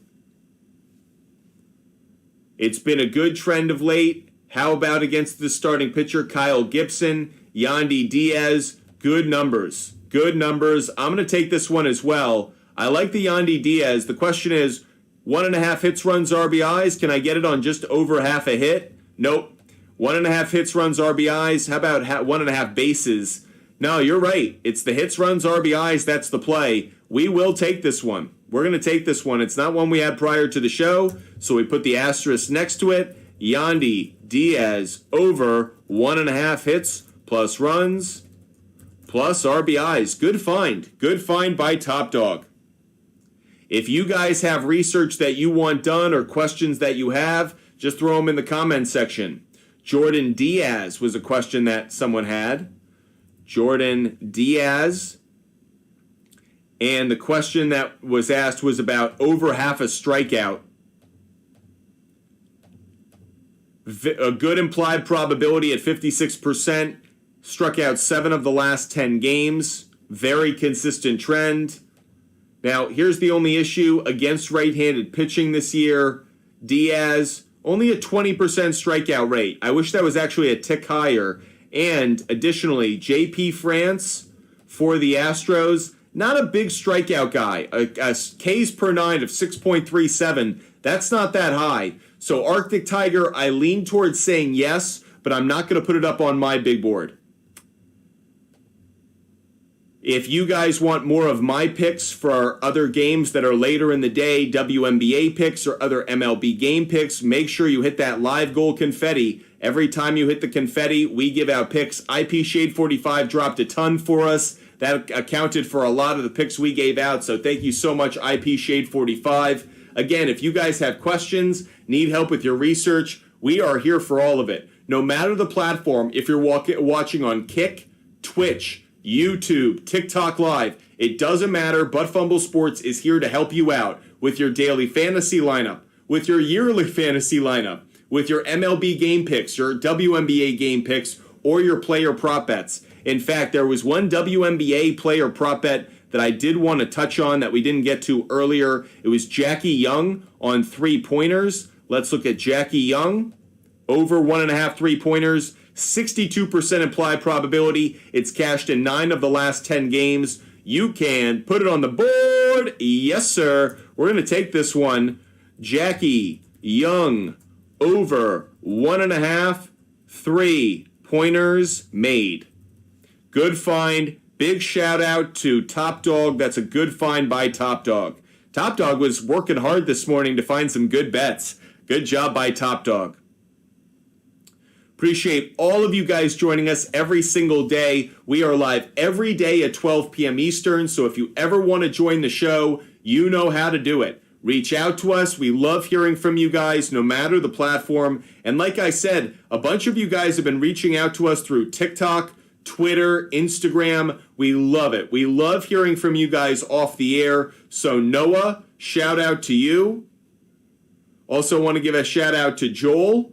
It's been a good trend of late. How about against the starting pitcher, Kyle Gibson, Yandy Diaz? Good numbers. Good numbers. I'm going to take this one as well. I like the Yandy Diaz. The question is, 1.5 hits, runs, RBIs. Can I get it on just over half a hit? Nope. 1.5 hits, runs, RBIs. How about 1.5 bases? No, you're right. It's the hits, runs, RBIs. That's the play. We will take this one. We're going to take this one. It's not one we had prior to the show, so we put the asterisk next to it. Yandy Diaz over 1.5 hits plus runs plus RBIs. Good find. Good find by Top Dog. If you guys have research that you want done or questions that you have, just throw them in the comment section. Jordan Diaz was a question that someone had. Jordan Diaz. And the question that was asked was about over half a strikeout. A good implied probability at 56%. Struck out 7 of the last 10 games. Very consistent trend. Now, here's the only issue against right-handed pitching this year. Diaz only a 20% strikeout rate. I wish that was actually a tick higher. And additionally, JP France for the Astros, not a big strikeout guy. A Ks per nine of 6.37, that's not that high. So Arctic Tiger, I lean towards saying yes, but I'm not going to put it up on my big board. If you guys want more of my picks for other games that are later in the day, WNBA picks or other MLB game picks, make sure you hit that live goal confetti. Every time you hit the confetti, we give out picks. IP Shade 45 dropped a ton for us. That accounted for a lot of the picks we gave out, so thank you so much, IP Shade 45. Again, if you guys have questions, need help with your research, we are here for all of it. No matter the platform, if you're watching on Kick, Twitch, YouTube, TikTok Live, it doesn't matter. But Fumble Sports is here to help you out with your daily fantasy lineup, with your yearly fantasy lineup, with your MLB game picks, your WNBA game picks, or your player prop bets. In fact, there was one WNBA player prop bet that I did want to touch on that we didn't get to earlier. It was Jackie Young on 3-pointers. Let's look at Jackie Young. Over 1.5 3-pointers. 62% implied probability. It's cashed in 9 of the last 10 games. You can put it on the board. Yes, sir. We're going to take this one. Jackie Young over 1.5 3-pointers made. Good find. Big shout out to Top Dog. That's a good find by Top Dog. Top Dog was working hard this morning to find some good bets. Good job by Top Dog. Appreciate all of you guys joining us every single day. We are live every day at 12 p.m. Eastern, so if you ever want to join the show, you know how to do it. Reach out to us. We love hearing from you guys, no matter the platform. And like I said, a bunch of you guys have been reaching out to us through TikTok, Twitter, Instagram. We love it. We love hearing from you guys off the air. So Noah, shout out to you. Also want to give a shout out to Joel.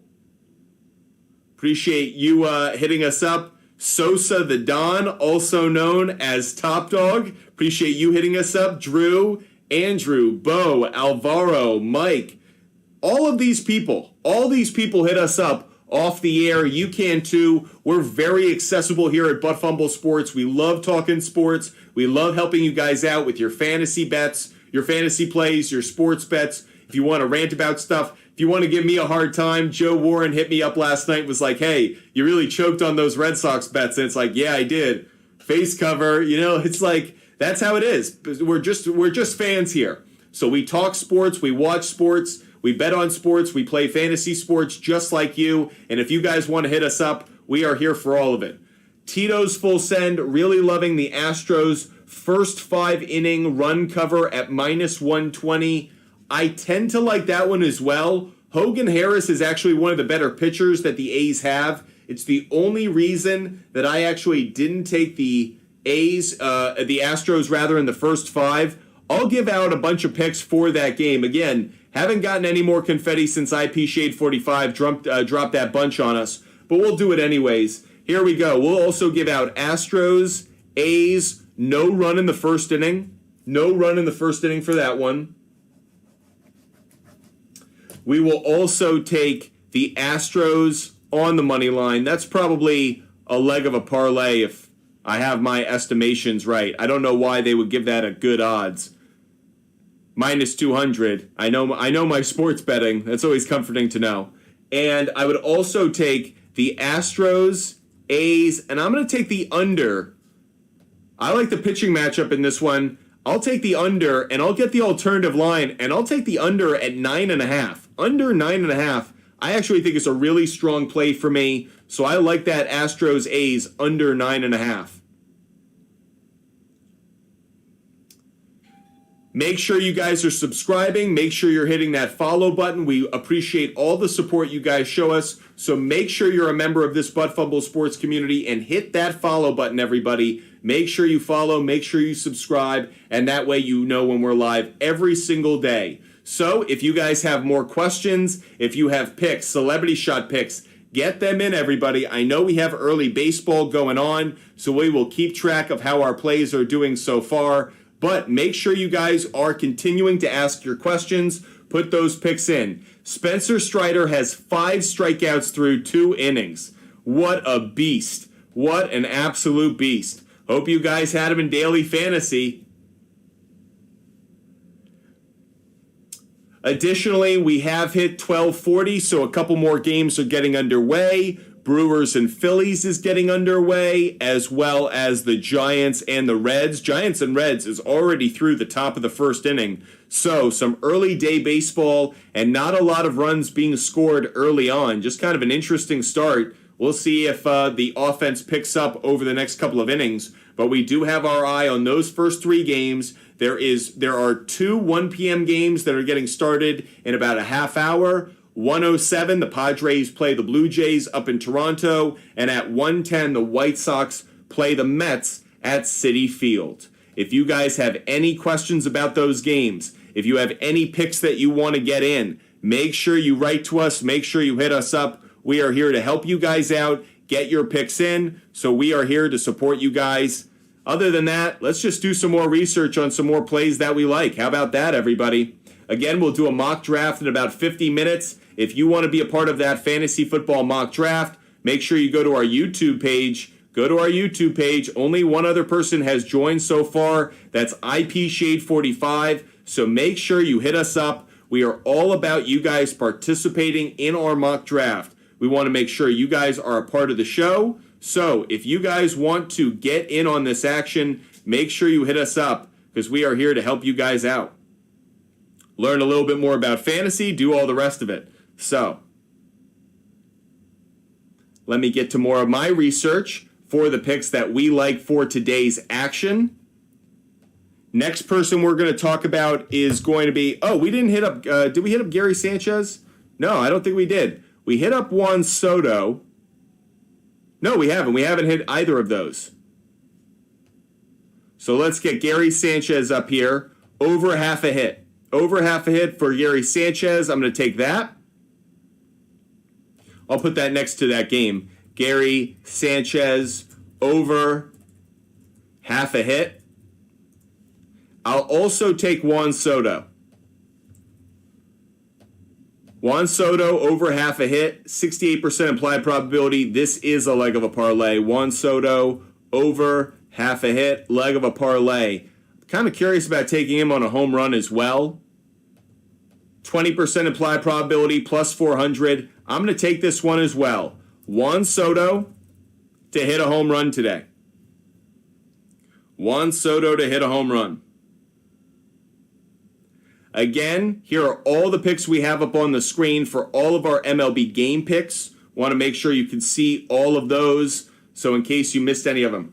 Appreciate you hitting us up. Sosa the Don, also known as Top Dog. Appreciate you hitting us up. Drew, Andrew, Bo, Alvaro, Mike. All these people hit us up off the air. You can too. We're very accessible here at But Fumble Sports. We love talking sports. We love helping you guys out with your fantasy bets, your fantasy plays, your sports bets. If you want to rant about stuff, if you want to give me a hard time, Joe Warren hit me up last night, was like, hey, you really choked on those Red Sox bets. And it's like, yeah, I did. Face cover, it's like, that's how it is. We're just fans here. So we talk sports, we watch sports, we bet on sports, we play fantasy sports just like you. And if you guys want to hit us up, we are here for all of it. Tito's Full Send, really loving the Astros' first 5-inning run cover at -120. I tend to like that one as well. Hogan Harris is actually one of the better pitchers that the A's have. It's the only reason that I actually didn't take the Astros rather in the first 5. I'll give out a bunch of picks for that game. Again, haven't gotten any more confetti since IP Shade 45 dropped that bunch on us, but we'll do it anyways. Here we go. We'll also give out Astros, A's, no run in the first inning. No run in the first inning for that one. We will also take the Astros on the money line. That's probably a leg of a parlay if I have my estimations right. I don't know why they would give that a good odds. -200. I know my sports betting. That's always comforting to know. And I would also take the Astros, A's, and I'm going to take the under. I like the pitching matchup in this one. I'll take the under, and I'll get the alternative line, and I'll take the under at 9.5. Under 9.5, I actually think it's a really strong play for me, so I like that Astros A's under 9.5. Make sure you guys are subscribing. Make sure you're hitting that follow button. We appreciate all the support you guys show us, so make sure you're a member of this But Fumble Sports community and hit that follow button, everybody. Make sure you follow, make sure you subscribe, and that way you know when we're live every single day. So if you guys have more questions, if you have picks, celebrity shot picks, get them in, everybody. I know we have early baseball going on, so we will keep track of how our plays are doing so far. But make sure you guys are continuing to ask your questions. Put those picks in. Spencer Strider has 5 strikeouts through 2 innings. What a beast. What an absolute beast. Hope you guys had him in daily fantasy. Additionally, we have hit 1240, so a couple more games are getting underway. Brewers and Phillies is getting underway, as well as the Giants and the Reds. Giants and Reds is already through the top of the first inning. So some early day baseball and not a lot of runs being scored early on. Just kind of an interesting start. We'll see if the offense picks up over the next couple of innings. But we do have our eye on those first 3 games. There are 2 1 p.m. games that are getting started in about a half hour. 1:07, the Padres play the Blue Jays up in Toronto, and at 1:10, the White Sox play the Mets at Citi Field. If you guys have any questions about those games, if you have any picks that you want to get in, make sure you write to us, make sure you hit us up. We are here to help you guys out, get your picks in, so we are here to support you guys. Other than that, let's just do some more research on some more plays that we like. How about that, everybody? Again, we'll do a mock draft in about 50 minutes. If you want to be a part of that fantasy football mock draft, make sure you go to our YouTube page. Go to our YouTube page. Only one other person has joined so far. That's IP Shade 45. So make sure you hit us up. We are all about you guys participating in our mock draft. We want to make sure you guys are a part of the show. So if you guys want to get in on this action, make sure you hit us up because we are here to help you guys out. Learn a little bit more about fantasy, do all the rest of it. So, let me get to more of my research for the picks that we like for today's action. Next person we're going to talk about is going to be, we didn't hit up, did we hit up Gary Sanchez? No, I don't think we did. We hit up Juan Soto. No, we haven't. We haven't hit either of those. So let's get Gary Sanchez up here. Over half a hit. Over half a hit for Gary Sanchez. I'm going to take that. I'll put that next to that game. Gary Sanchez over half a hit. I'll also take Juan Soto. Juan Soto over half a hit, 68% implied probability. This is a leg of a parlay. Juan Soto over half a hit, leg of a parlay. Kind of curious about taking him on a home run as well. 20% implied probability, plus 400. I'm going to take this one as well. Juan Soto to hit a home run today. Juan Soto to hit a home run. Again, here are all the picks we have up on the screen for all of our MLB game picks. Want to make sure you can see all of those, so in case you missed any of them.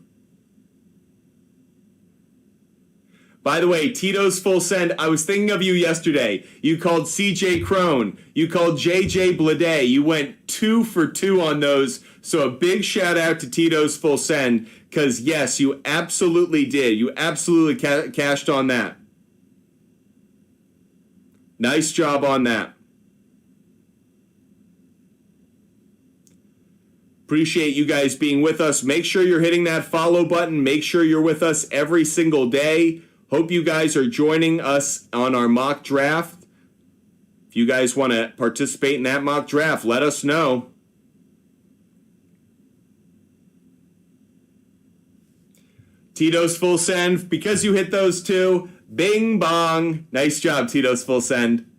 By the way, Tito's Full Send, I was thinking of you yesterday. You called CJ Crone. You called JJ Blade. You went 2 for 2 on those. So a big shout out to Tito's Full Send, because yes, you absolutely did. You absolutely cashed on that. Nice job on that. Appreciate you guys being with us. Make sure you're hitting that follow button. Make sure you're with us every single day. Hope you guys are joining us on our mock draft. If you guys want to participate in that mock draft, let us know. Tito's Full Send, because you hit those two, bing bong. Nice job, Tito's Full Send.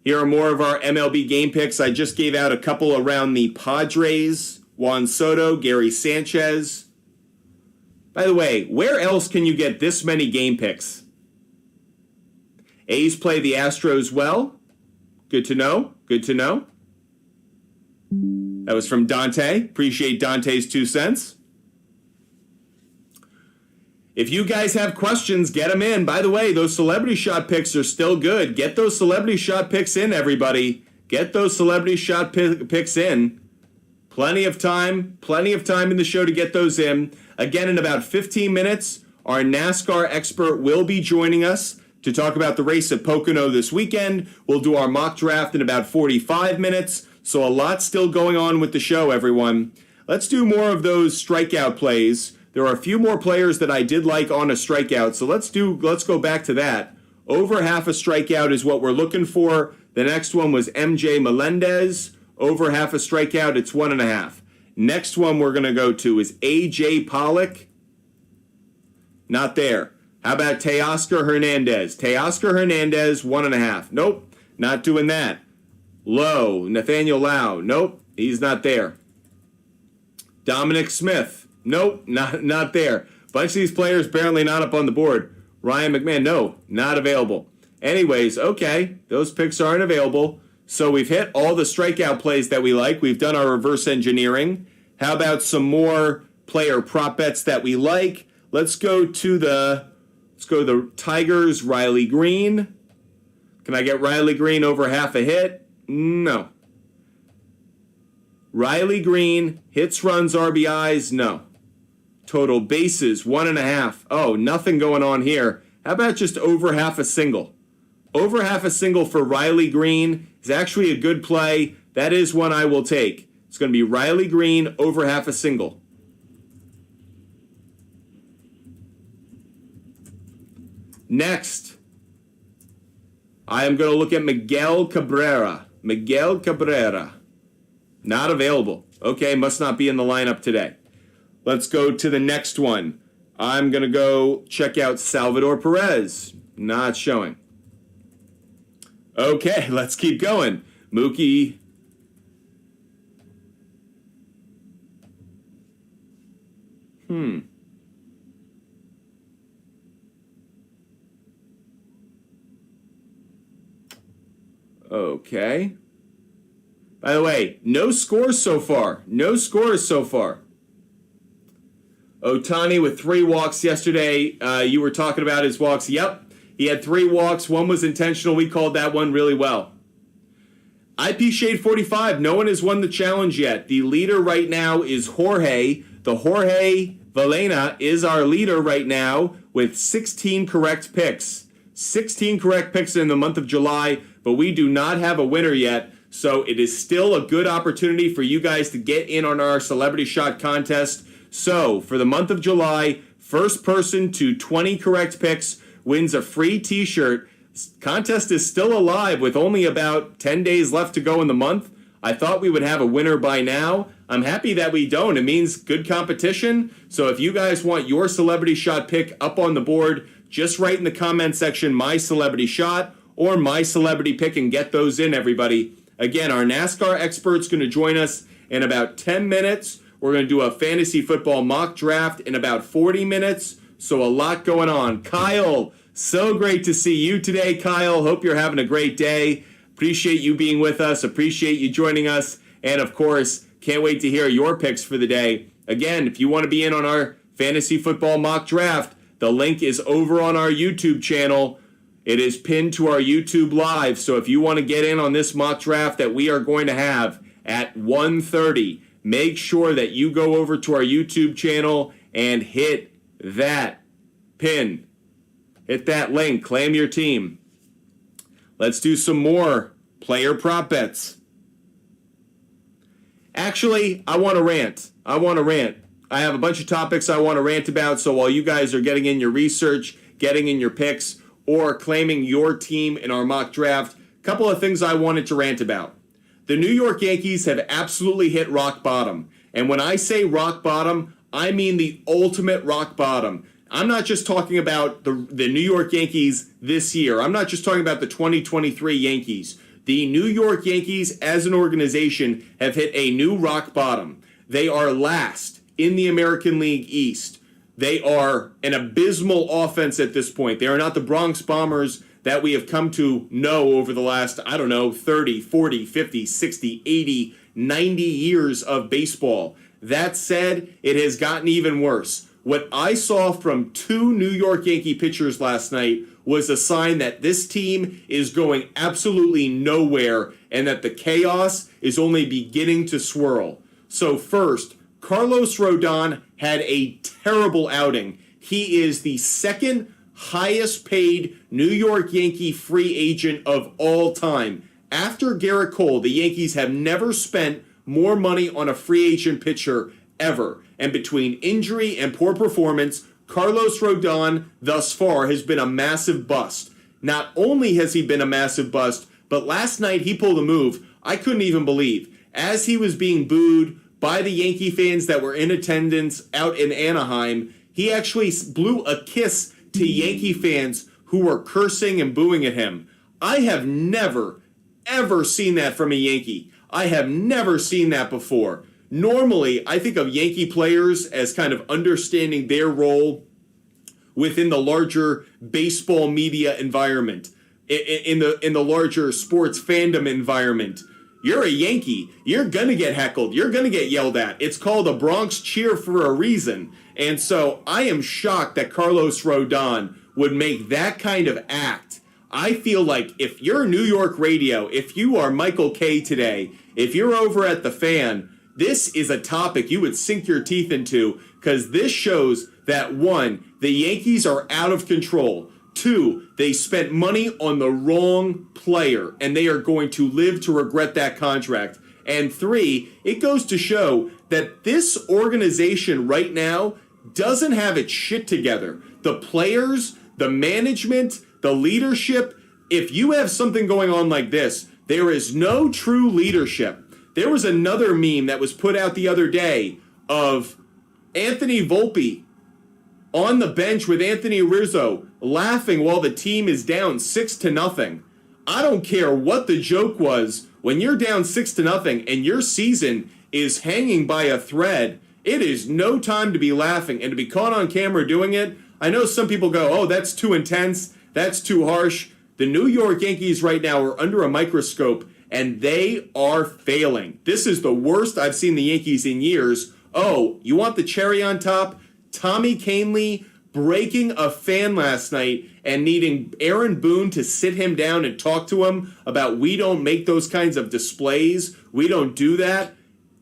Here are more of our MLB game picks. I just gave out a couple around the Padres, Juan Soto, Gary Sanchez. By the way, where else can you get this many game picks? A's play the Astros well. Good to know. Good to know. That was from Dante. Appreciate Dante's 2 cents. If you guys have questions, get them in. By the way, those celebrity shot picks are still good. Get those celebrity shot picks in, everybody. Get those celebrity shot picks in. Plenty of time in the show to get those in. Again, in about 15 minutes, our NASCAR expert will be joining us to talk about the race at Pocono this weekend. We'll do our mock draft in about 45 minutes. So a lot still going on with the show, everyone. Let's do more of those strikeout plays. There are a few more players that I did like on a strikeout, so let's go back to that. Over half a strikeout is what we're looking for. The next one was MJ Melendez. Over half a strikeout, it's 1.5. Next one we're going to go to is AJ Pollock. Not there. How about Teoscar Hernandez? Teoscar Hernandez, 1.5. Nope, not doing that. Low, Nathaniel Lau. Nope, he's not there. Dominic Smith. Nope, not there. Bunch of these players barely not up on the board. Ryan McMahon, no, not available. Anyways, okay, those picks aren't available. So we've hit all the strikeout plays that we like. We've done our reverse engineering. How about some more player prop bets that we like? Let's go to the Tigers, Riley Green. Can I get Riley Green over half a hit? No. Riley Green, hits, runs, RBIs? No. Total bases, 1.5. Oh, nothing going on here. How about just over half a single? Over half a single for Riley Green is actually a good play. That is one I will take. It's going to be Riley Green over half a single. Next, I am going to look at Miguel Cabrera. Miguel Cabrera. Not available. Okay, must not be in the lineup today. Let's go to the next one. I'm going to go check out Salvador Perez. Not showing. Okay, let's keep going. Mookie. Okay. By the way, no scores so far. No scores so far. Ohtani with 3 walks yesterday. You were talking about his walks. Yep. He had 3 walks. One was intentional. We called that one really well. IP Shade 45. No one has won the challenge yet. The leader right now is Jorge. The Jorge Valena is our leader right now with 16 correct picks. 16 correct picks in the month of July, but we do not have a winner yet. So it is still a good opportunity for you guys to get in on our Celebrity Shot contest. So for the month of July, first person to 20 correct picks wins a free t-shirt. Contest is still alive with only about 10 days left to go in the month. I thought we would have a winner by now. I'm happy that we don't. It means good competition. So if you guys want your Celebrity Shot pick up on the board, just write in the comment section my Celebrity Shot or my Celebrity Pick and get those in, everybody. Again, our NASCAR expert's going to join us in about 10 minutes. We're going to do a fantasy football mock draft in about 40 minutes. So a lot going on. Kyle, so great to see you today, Kyle. Hope you're having a great day. Appreciate you being with us. Appreciate you joining us. And, of course, can't wait to hear your picks for the day. Again, if you want to be in on our fantasy football mock draft, the link is over on our YouTube channel. It is pinned to our YouTube Live. So if you want to get in on this mock draft that we are going to have at 1:30, make sure that you go over to our YouTube channel and hit that pin. Hit that link. Claim your team. Let's do some more player prop bets. Actually, I want to rant. I have a bunch of topics I want to rant about, so while you guys are getting in your research, getting in your picks, or claiming your team in our mock draft, a couple of things I wanted to rant about. The New York Yankees have absolutely hit rock bottom. And when I say rock bottom, I mean the ultimate rock bottom. I'm not just talking about the New York Yankees this year. I'm not just talking about the 2023 Yankees. The New York Yankees as an organization have hit a new rock bottom. They are last in the American League East. They are an abysmal offense at this point. They are not the Bronx Bombers that we have come to know over the last, 30, 40, 50, 60, 80, 90 years of baseball. That said, it has gotten even worse. What I saw from 2 New York Yankee pitchers last night was a sign that this team is going absolutely nowhere and that the chaos is only beginning to swirl. So first, Carlos Rodon had a terrible outing. He is the second highest paid New York Yankee free agent of all time. After Garrett Cole, the Yankees have never spent more money on a free agent pitcher ever. And between injury and poor performance, Carlos Rodon thus far has been a massive bust. Not only has he been a massive bust, but last night he pulled a move I couldn't even believe. As he was being booed by the Yankee fans that were in attendance out in Anaheim, he actually blew a kiss to Yankee fans who were cursing and booing at him. I have never, ever seen that from a Yankee. I have never seen that before. Normally, I think of Yankee players as kind of understanding their role within the larger baseball media environment, in the larger sports fandom environment. You're a Yankee. You're going to get heckled. You're going to get yelled at. It's called a Bronx cheer for a reason. And so I am shocked that Carlos Rodon would make that kind of act. I feel like if you're New York radio, if you are Michael Kay today, if you're over at The Fan, this is a topic you would sink your teeth into, because this shows that, one, the Yankees are out of control. Two, they spent money on the wrong player, and they are going to live to regret that contract. And three, it goes to show that this organization right now doesn't have its shit together. The players, the management, the leadership, if you have something going on like this, there is no true leadership. There was another meme that was put out the other day of Anthony Volpe on the bench with Anthony Rizzo laughing while the team is down 6-0. I don't care what the joke was. When you're down 6-0 and your season is hanging by a thread, it is no time to be laughing, and to be caught on camera doing it. I know some people go, oh, that's too intense, that's too harsh. The New York Yankees right now are under a microscope, and they are failing. This is the worst I've seen the Yankees in years. Oh, you want the cherry on top? Tommy Kahnle breaking a fan last night and needing Aaron Boone to sit him down and talk to him about, we don't make those kinds of displays. We don't do that.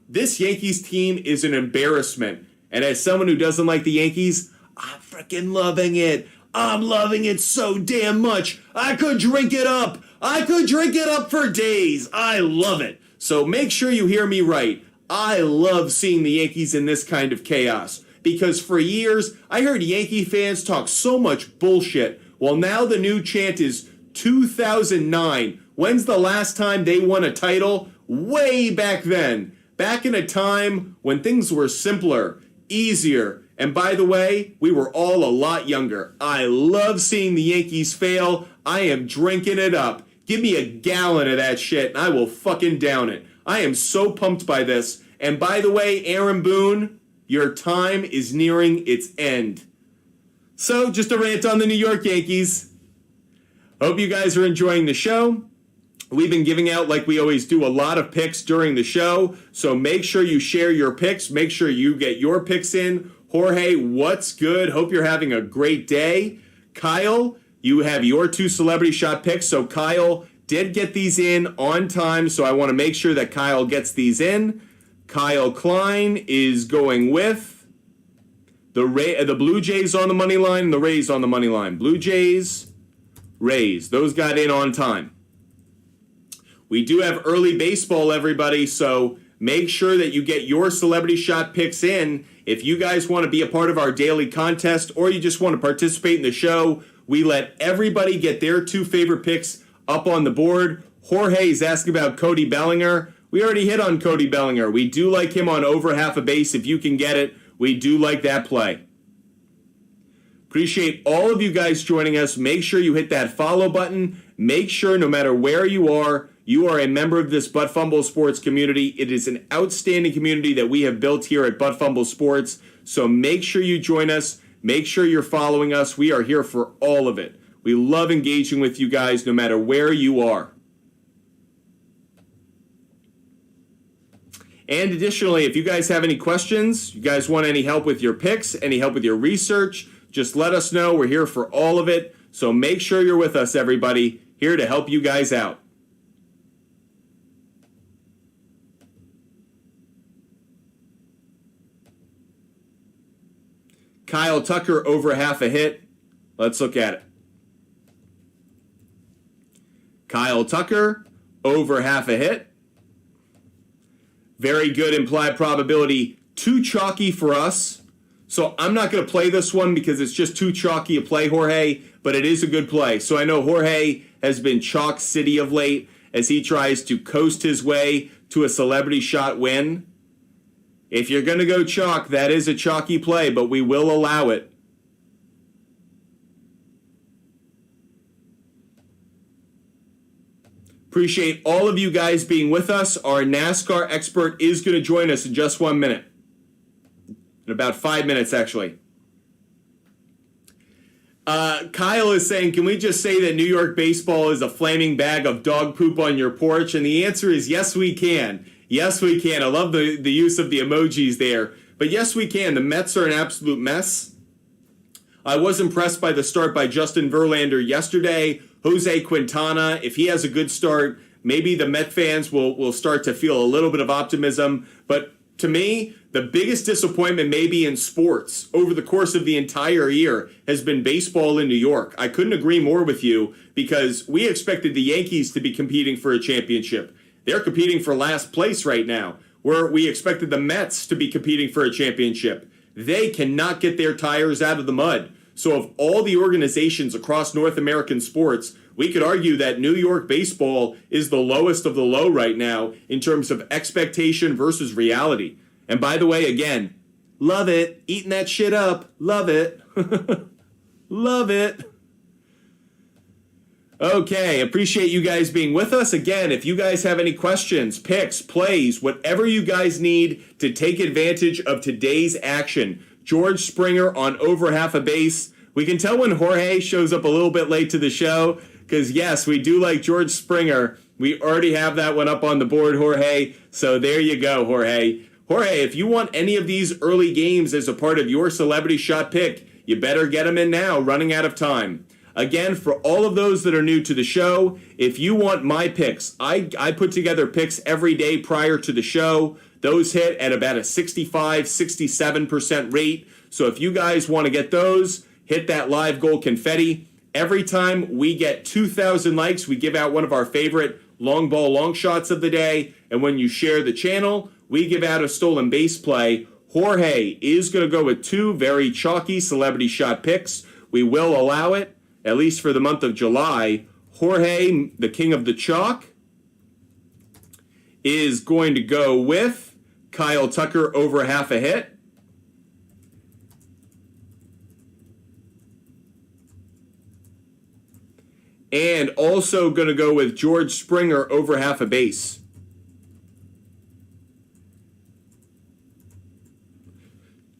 This Yankees team is an embarrassment. And as someone who doesn't like the Yankees, I'm freaking loving it. I'm loving it so damn much. I could drink it up. I could drink it up for days. I love it. So make sure you hear me right. I love seeing the Yankees in this kind of chaos. Because for years, I heard Yankee fans talk so much bullshit. Well, now the new chant is 2009. When's the last time they won a title? Way back then. Back in a time when things were simpler, easier, and by the way, we were all a lot younger. I love seeing the Yankees fail. I am drinking it up. Give me a gallon of that shit and I will fucking down it. I am so pumped by this. And by the way, Aaron Boone, your time is nearing its end. So, just a rant on the New York Yankees. Hope you guys are enjoying the show. We've been giving out, like we always do, a lot of picks during the show. So make sure you share your picks. Make sure you get your picks in. Jorge, what's good? Hope you're having a great day. Kyle, you have your 2 celebrity shot picks. So Kyle did get these in on time. So I want to make sure that Kyle gets these in. Kyle Klein is going with the Blue Jays on the money line and the Rays on the money line. Blue Jays, Rays. Those got in on time. We do have early baseball, everybody, so make sure that you get your celebrity shot picks in. If you guys want to be a part of our daily contest or you just want to participate in the show, we let everybody get their 2 favorite picks up on the board. Jorge is asking about Cody Bellinger. We already hit on Cody Bellinger. We do like him on over half a base if you can get it. We do like that play. Appreciate all of you guys joining us. Make sure you hit that follow button. Make sure no matter where you are a member of this Butt Fumble Sports community. It is an outstanding community that we have built here at Butt Fumble Sports. So make sure you join us. Make sure you're following us. We are here for all of it. We love engaging with you guys no matter where you are. And additionally, if you guys have any questions, you guys want any help with your picks, any help with your research, just let us know. We're here for all of it. So make sure you're with us, everybody. Here to help you guys out. Kyle Tucker over half a hit. Let's look at it. Kyle Tucker over half a hit. Very good implied probability. Too chalky for us. So I'm not going to play this one because it's just too chalky a play, Jorge, but it is a good play. So I know Jorge has been chalk city of late as he tries to coast his way to a celebrity shot win. If you're going to go chalk, that is a chalky play, but we will allow it. Appreciate all of you guys being with us. Our NASCAR expert is going to join us in just 1 minute. In about 5 minutes, actually. Kyle is saying, can we just say that New York baseball is a flaming bag of dog poop on your porch? And the answer is yes, we can. Yes, we can. I love the use of the emojis there. But yes, we can. The Mets are an absolute mess. I was impressed by the start by Justin Verlander yesterday. Jose Quintana, if he has a good start, maybe the Met fans will start to feel a little bit of optimism. But to me, the biggest disappointment maybe in sports over the course of the entire year has been baseball in New York. I couldn't agree more with you because we expected the Yankees to be competing for a championship. They're competing for last place right now, where we expected the Mets to be competing for a championship. They cannot get their tires out of the mud. So of all the organizations across North American sports, we could argue that New York baseball is the lowest of the low right now in terms of expectation versus reality. And by the way, again, love it. Eating that shit up. Love it. Love it. Okay, appreciate you guys being with us. Again, if you guys have any questions, picks, plays, whatever you guys need to take advantage of today's action. George Springer on over half a base. We can tell when Jorge shows up a little bit late to the show because, yes, we do like George Springer. We already have that one up on the board, Jorge. So there you go, Jorge. Jorge, if you want any of these early games as a part of your celebrity shot pick, you better get them in now, running out of time. Again, for all of those that are new to the show, if you want my picks, I put together picks every day prior to the show. Those hit at about a 65, 67% rate. So if you guys want to get those, hit that live goal confetti. Every time we get 2,000 likes, we give out one of our favorite long ball long shots of the day. And when you share the channel, we give out a stolen base play. Jorge is going to go with 2 very chalky celebrity shot picks. We will allow it, at least for the month of July. Jorge, the king of the chalk, is going to go with Kyle Tucker over half a hit. And also going to go with George Springer over half a base.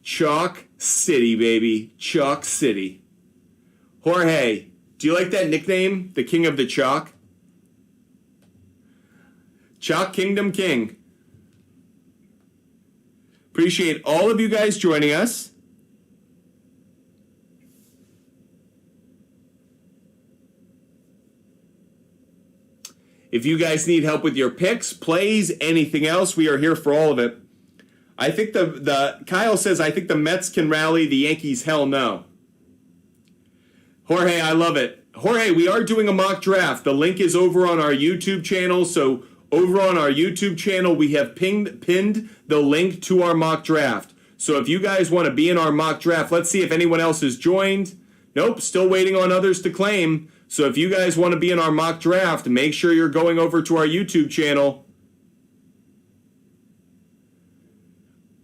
Chalk City, baby. Chalk City. Jorge, do you like that nickname? The King of the Chalk? Chalk Kingdom King. Appreciate all of you guys joining us. If you guys need help with your picks, plays, anything else, we are here for all of it. I think Kyle says, I think the Mets can rally, the Yankees, hell no. Jorge, I love it. Jorge, we are doing a mock draft. The link is over on our YouTube channel. So over on our YouTube channel, we have pinned the link to our mock draft. So if you guys want to be in our mock draft, let's see if anyone else has joined. Nope, still waiting on others to claim. So if you guys want to be in our mock draft, make sure you're going over to our YouTube channel.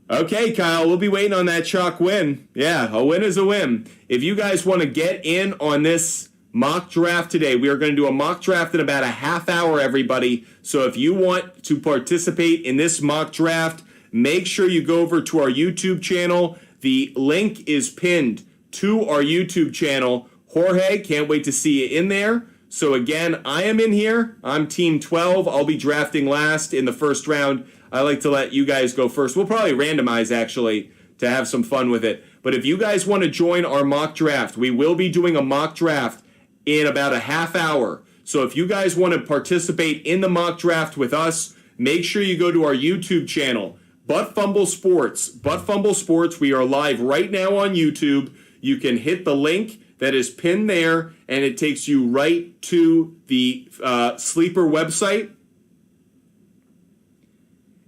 Okay, Kyle, we'll be waiting on that chalk win. Yeah, a win is a win. If you guys want to get in on this mock draft today, we are going to do a mock draft in about a half hour, everybody. So if you want to participate in this mock draft, make sure you go over to our YouTube channel. The link is pinned to our YouTube channel. Jorge, can't wait to see you in there. So again, I am in here. I'm Team 12. I'll be drafting last in the first round. I like to let you guys go first. We'll probably randomize, actually, to have some fun with it. But if you guys want to join our mock draft, we will be doing a mock draft in about a half hour. So if you guys want to participate in the mock draft with us, make sure you go to our YouTube channel, Fumble Sports. Fumble Sports, we are live right now on YouTube. You can hit the link that is pinned there, and it takes you right to the Sleeper website.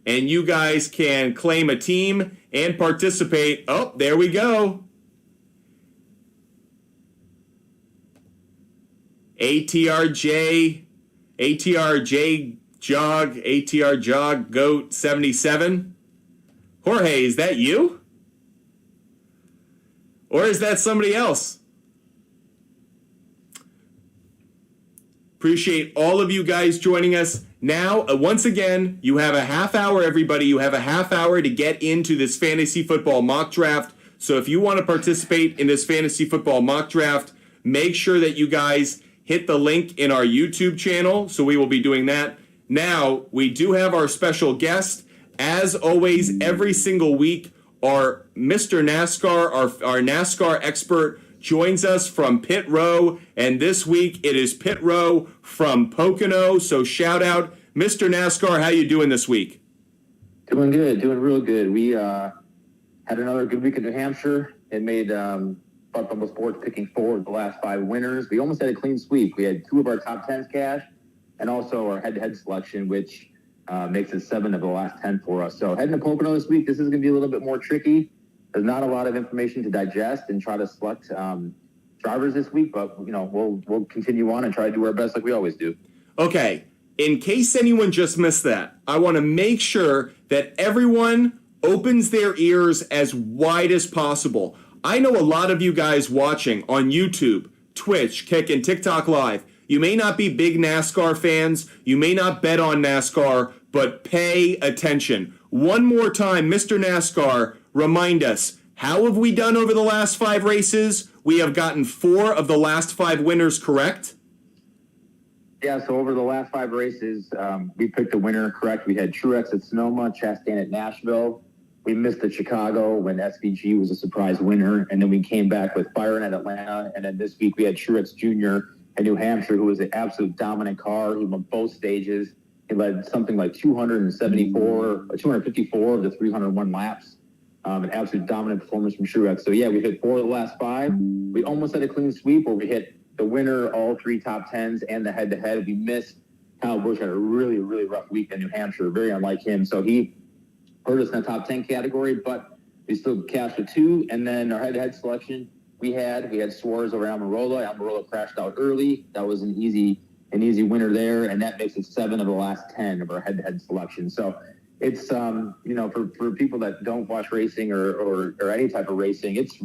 And you guys can claim a team and participate. Oh, there we go. ATRJ Jog Goat 77. Jorge, is that you? Or is that somebody else? Appreciate all of you guys joining us. Now, once again, you have a half hour, everybody. You have a half hour to get into this fantasy football mock draft. So if you want to participate in this fantasy football mock draft, make sure that you guys hit the link in our YouTube channel. So we will be doing that. Now, we do have our special guest. As always, every single week, our Mr. NASCAR, our NASCAR expert, joins us from Pit Row, and this week it is Pit Row from Pocono. So shout out, Mr. NASCAR, how you doing this week? Doing good, doing real good. We had another good week in New Hampshire and made Fumble Sports picking 4 of the last 5 winners. We almost had a clean sweep. We had 2 of our top 10s cash, and also our head-to-head selection, which makes it 7 of the last 10 for us. So heading to Pocono this week, this is going to be a little bit more tricky. There's not a lot of information to digest and try to select drivers this week, but we'll continue on and try to do our best like we always do. Okay, in case anyone just missed that, I want to make sure that everyone opens their ears as wide as possible. I know a lot of you guys watching on YouTube, Twitch, Kick, and TikTok Live. You may not be big NASCAR fans. You may not bet on NASCAR, but pay attention. One more time, Mr. NASCAR, remind us, how have we done over the last 5 races? We have gotten 4 of the last 5 winners correct? Yeah, so over the last 5 races, we picked a winner correct. We had Truex at Sonoma, Chastain at Nashville. We missed at Chicago when SVG was a surprise winner, and then we came back with Byron at Atlanta, and then this week we had Truex Jr. at New Hampshire, who was an absolute dominant car. He won both stages. He led something like 254 of the 301 laps. An absolute dominant performance from Truex. So, yeah, we hit 4 of the last 5. We almost had a clean sweep where we hit the winner, all 3 top 10s, and the head-to-head. We missed Kyle Busch had a really, really rough week in New Hampshire, very unlike him. So he hurt us in the top 10 category, but we still cashed with 2. And then our head-to-head selection, we had Suarez over Almirola. Almirola crashed out early. That was an easy winner there, and that makes it 7 of the last 10 of our head-to-head selection. So it's for people that don't watch racing or any type of racing, it's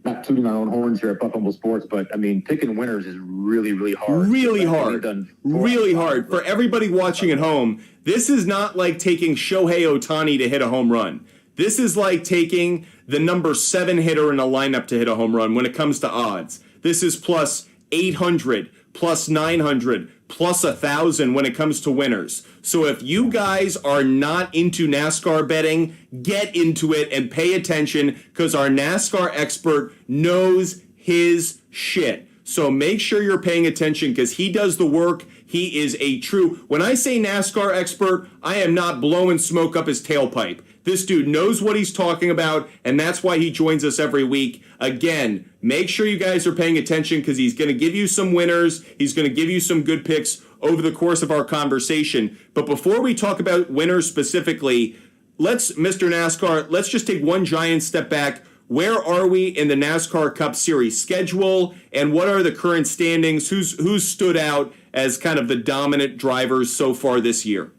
not tooting our own horns here at Fumble Sports, but I mean picking winners is really, really hard. Really hard for everybody watching at home. This is not like taking Shohei Ohtani to hit a home run. This is like taking the number 7 hitter in a lineup to hit a home run when it comes to odds. This is plus 800, plus 900, plus 1,000 when it comes to winners. So if you guys are not into NASCAR betting, get into it and pay attention because our NASCAR expert knows his shit. So make sure you're paying attention because he does the work. He is a true, when I say NASCAR expert, I am not blowing smoke up his tailpipe. This dude knows what he's talking about, and that's why he joins us every week. Again, make sure you guys are paying attention because he's going to give you some winners. He's going to give you some good picks over the course of our conversation. But before we talk about winners specifically, Mr. NASCAR, let's just take one giant step back. Where are we in the NASCAR Cup Series schedule, and what are the current standings? Who's stood out as kind of the dominant drivers so far this year?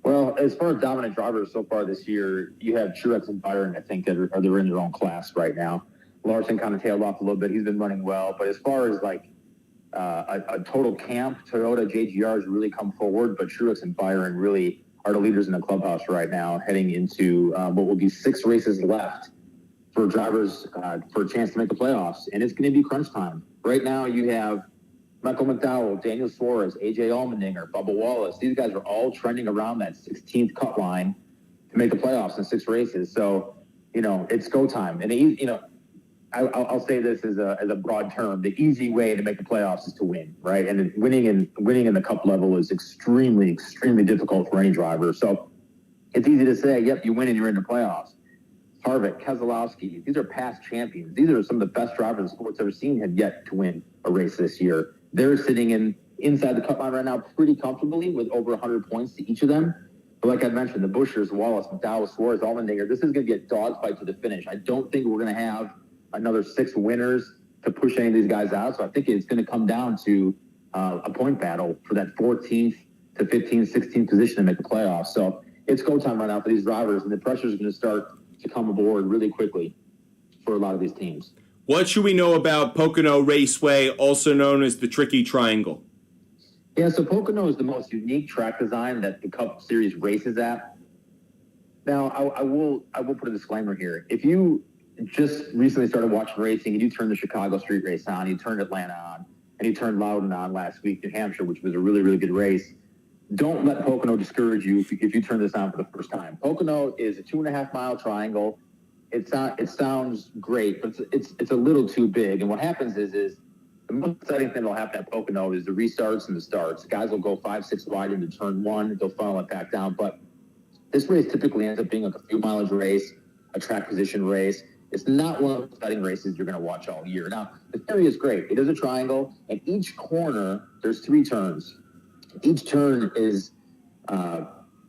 Well, as far as dominant drivers so far this year, you have Truex and Byron, I think, they're in their own class right now. Larson kind of tailed off a little bit. He's been running well. But as far as like a total camp, Toyota, JGR has really come forward. But Truex and Byron really are the leaders in the clubhouse right now, heading into what will be 6 races left for drivers for a chance to make the playoffs. And it's going to be crunch time. Right now you have Michael McDowell, Daniel Suarez, AJ Allmendinger, Bubba Wallace. These guys are all trending around that 16th cut line to make the playoffs in 6 races. So, it's go time. And, I'll say this as a broad term. The easy way to make the playoffs is to win, right? And winning in the cup level is extremely, extremely difficult for any driver. So it's easy to say, yep, you win and you're in the playoffs. Harvick, Keselowski, these are past champions. These are some of the best drivers the sport's ever seen have yet to win a race this year. They're sitting inside the cut line right now pretty comfortably with over 100 points to each of them. But like I mentioned, the Bushers, Wallace, McDowell, Suarez, Allmendinger, this is going to be a dogfight to the finish. I don't think we're going to have another 6 winners to push any of these guys out. So I think it's going to come down to a point battle for that 14th to 15th, 16th position to make the playoffs. So it's go time right now for these drivers, and the pressure is going to start to come aboard really quickly for a lot of these teams. What should we know about Pocono Raceway, also known as the Tricky Triangle? Yeah, so Pocono is the most unique track design that the Cup Series races at. Now, I will put a disclaimer here. If you just recently started watching racing and you turned the Chicago Street Race on, you turned Atlanta on, and you turned Loudon on last week, New Hampshire, which was a really, really good race, don't let Pocono discourage you if you turn this on for the first time. Pocono is a 2.5-mile triangle. It sounds great, but it's a little too big. And what happens is the most exciting thing that'll happen at Pocono is the restarts and the starts. Guys will go 5-6 wide into turn 1. They'll funnel it back down. But this race typically ends up being like a few mileage race, a track position race. It's not one of the exciting races you're going to watch all year. Now, the theory is great. It is a triangle, and each corner, there's 3 turns. Each turn